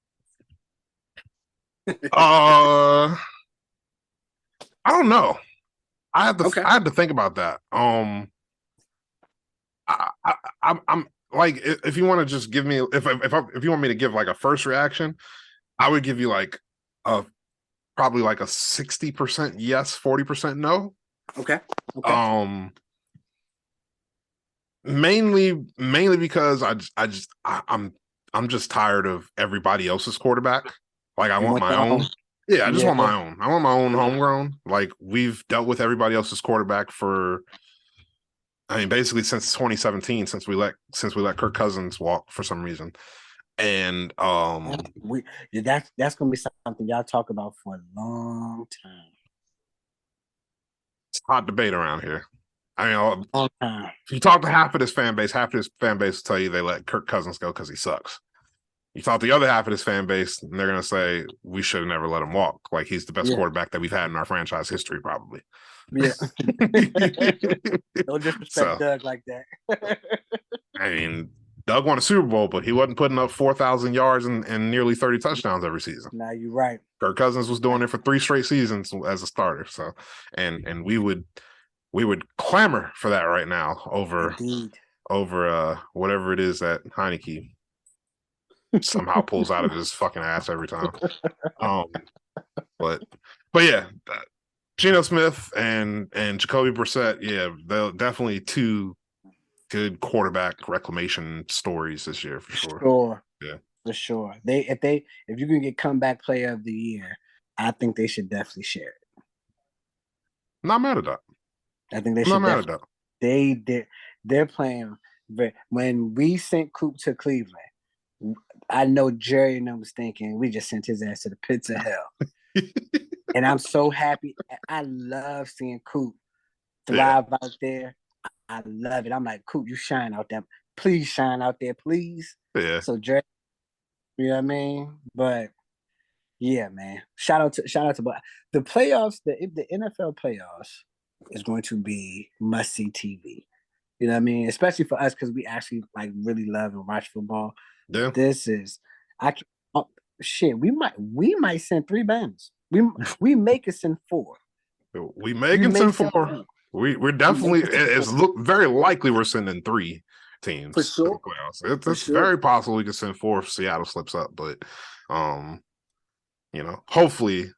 I don't know. I had to think about that. I'm like, if you want to just give me, if you want me to give like a first reaction, I would give you like probably like a 60% yes, 40% no. Okay. Mainly because I'm just tired of everybody else's quarterback. Like I want my own. Yeah, I just want my own. I want my own homegrown. Like we've dealt with everybody else's quarterback for, I mean, basically since 2017, since we let Kirk Cousins walk for some reason, and that's gonna be something y'all talk about for a long time. It's hot debate around here. I mean, if you talk to half of this fan base will tell you they let Kirk Cousins go because he sucks. You talk to the other half of this fan base, and they're going to say, we should have never let him walk. Like, he's the best quarterback that we've had in our franchise history, probably. Yeah. Don't disrespect Doug like that. I mean, Doug won a Super Bowl, but he wasn't putting up 4,000 yards and nearly 30 touchdowns every season. Nah, you're right. Kirk Cousins was doing it for 3 straight seasons as a starter. So, and we would clamor for that right now over whatever it is that Heineke somehow pulls out of his fucking ass every time. But yeah, Geno Smith and Jacoby Brissett, they're definitely 2 good quarterback reclamation stories this year for sure. For sure. If you can get comeback player of the year, I think they should definitely share it. Not mad at that. I think they should. Not mad at that. They're playing. When we sent Coop to Cleveland, I know Jerry and I was thinking we just sent his ass to the pits of hell. And I'm so happy. I love seeing Coop thrive out there. I love it. I'm like, Coop, you shine out there. Please shine out there, please. Yeah. So Jerry, you know what I mean? But yeah, man. Shout out to but the playoffs, the NFL playoffs is going to be must-see TV. You know what I mean? Especially for us because we actually like really love and watch football. Yeah. This is shit. We might send 3 bands. We make us send 4. We make it send 4. We're definitely it's very likely we're sending 3 teams for sure. to the playoffs. It's very possible we could send 4 if Seattle slips up, but you know, hopefully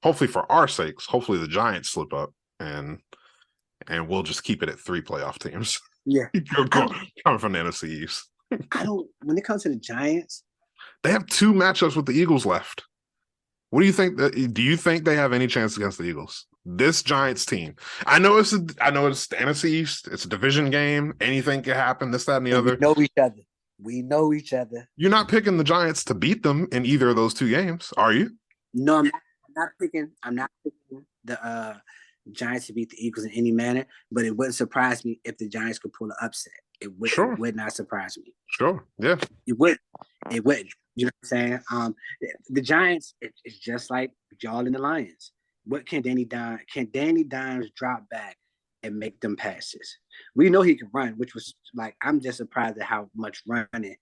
for our sakes, hopefully the Giants slip up and we'll just keep it at 3 playoff teams. Yeah. Coming from the NFC East. When it comes to the Giants, they have 2 matchups with the Eagles left. What do you think? Do you think they have any chance against the Eagles? This Giants team. I know it's the NFC East. It's a division game. Anything can happen. This, that, and the other. We know each other. You're not picking the Giants to beat them in either of those 2 games, are you? No, I'm not picking the Giants to beat the Eagles in any manner. But it wouldn't surprise me if the Giants could pull an upset. It would not surprise me. Sure. Yeah. It would. You know what I'm saying? The Giants, it's just like y'all and the Lions. What can Danny Dimes drop back and make them passes? We know he can run, which was like, I'm just surprised at how much running.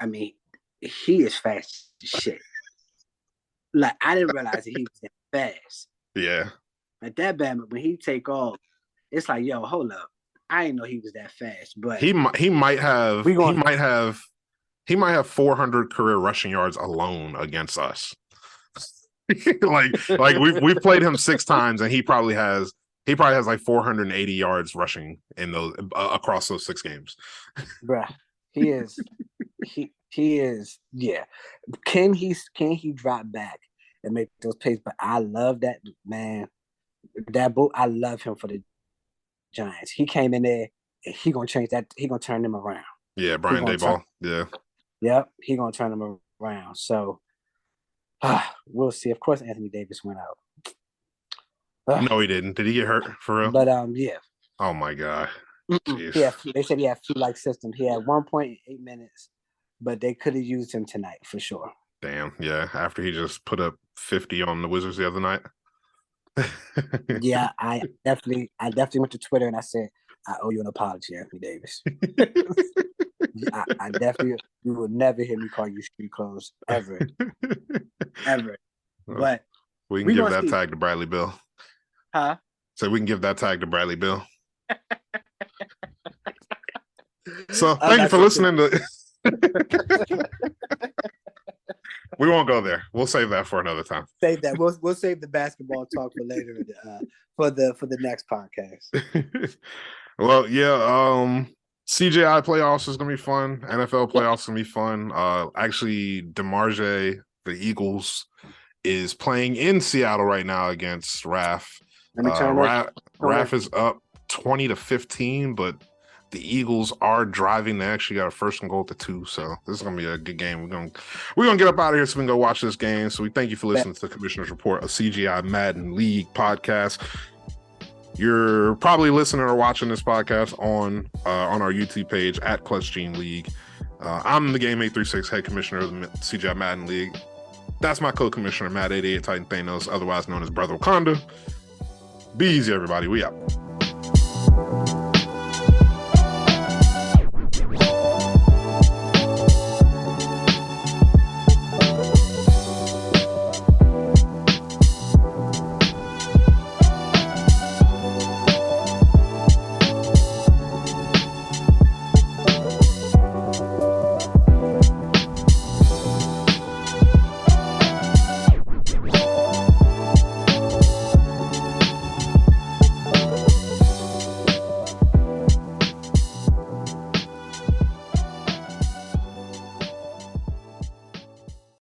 I mean, he is fast as shit. Like, I didn't realize that he was that fast. Yeah. Like that bad, but when he take off, it's like, yo, hold up. I didn't know he was that fast, but he might have 400 career rushing yards alone against us. like we've played him 6 times and he probably has like 480 yards rushing in those across those 6 games. Bruh, he is yeah. Can he drop back and make those plays? But I love that man. I love him for the Giants. He came in there and he gonna change that. He gonna turn them around. Yeah, Brian Daboll. Yeah. Yep, he gonna turn them around. So we'll see. Of course, Anthony Davis went out. No, he didn't. Did he get hurt for real? But yeah. Oh my god. Yeah, they said he had flu-like symptoms. He had 1.8 minutes, but they could have used him tonight for sure. Damn. Yeah. After he just put up 50 on the Wizards the other night. Yeah, I definitely went to Twitter and I said, I owe you an apology, Anthony Davis. I definitely, you will never hear me call you street clothes ever. But we can give that tag to Bradley Beal. Huh? So we can give that tag to Bradley Beal. So thank you for listening to. We won't go there. We'll save that for another time. Save that. We'll save the basketball talk for later for the next podcast. Well, yeah. CGI playoffs is gonna be fun. NFL playoffs gonna be fun. Actually, DeMarge, the Eagles, is playing in Seattle right now against Raf. Raf is up 20-15, but the Eagles are driving. They actually got a first and goal at the 2, so this is gonna be a good game. We're gonna get up out of here so we can go watch this game. So we thank you for listening to the Commissioner's Report, a CGI Madden League podcast. You're probably listening or watching this podcast on our YouTube page at Clutch Gene League. I'm the Game 836 head commissioner of the CGI Madden League. That's my co-commissioner, Matt 88 Titan Thanos, otherwise known as Brother Wakanda. Be easy, everybody. We out.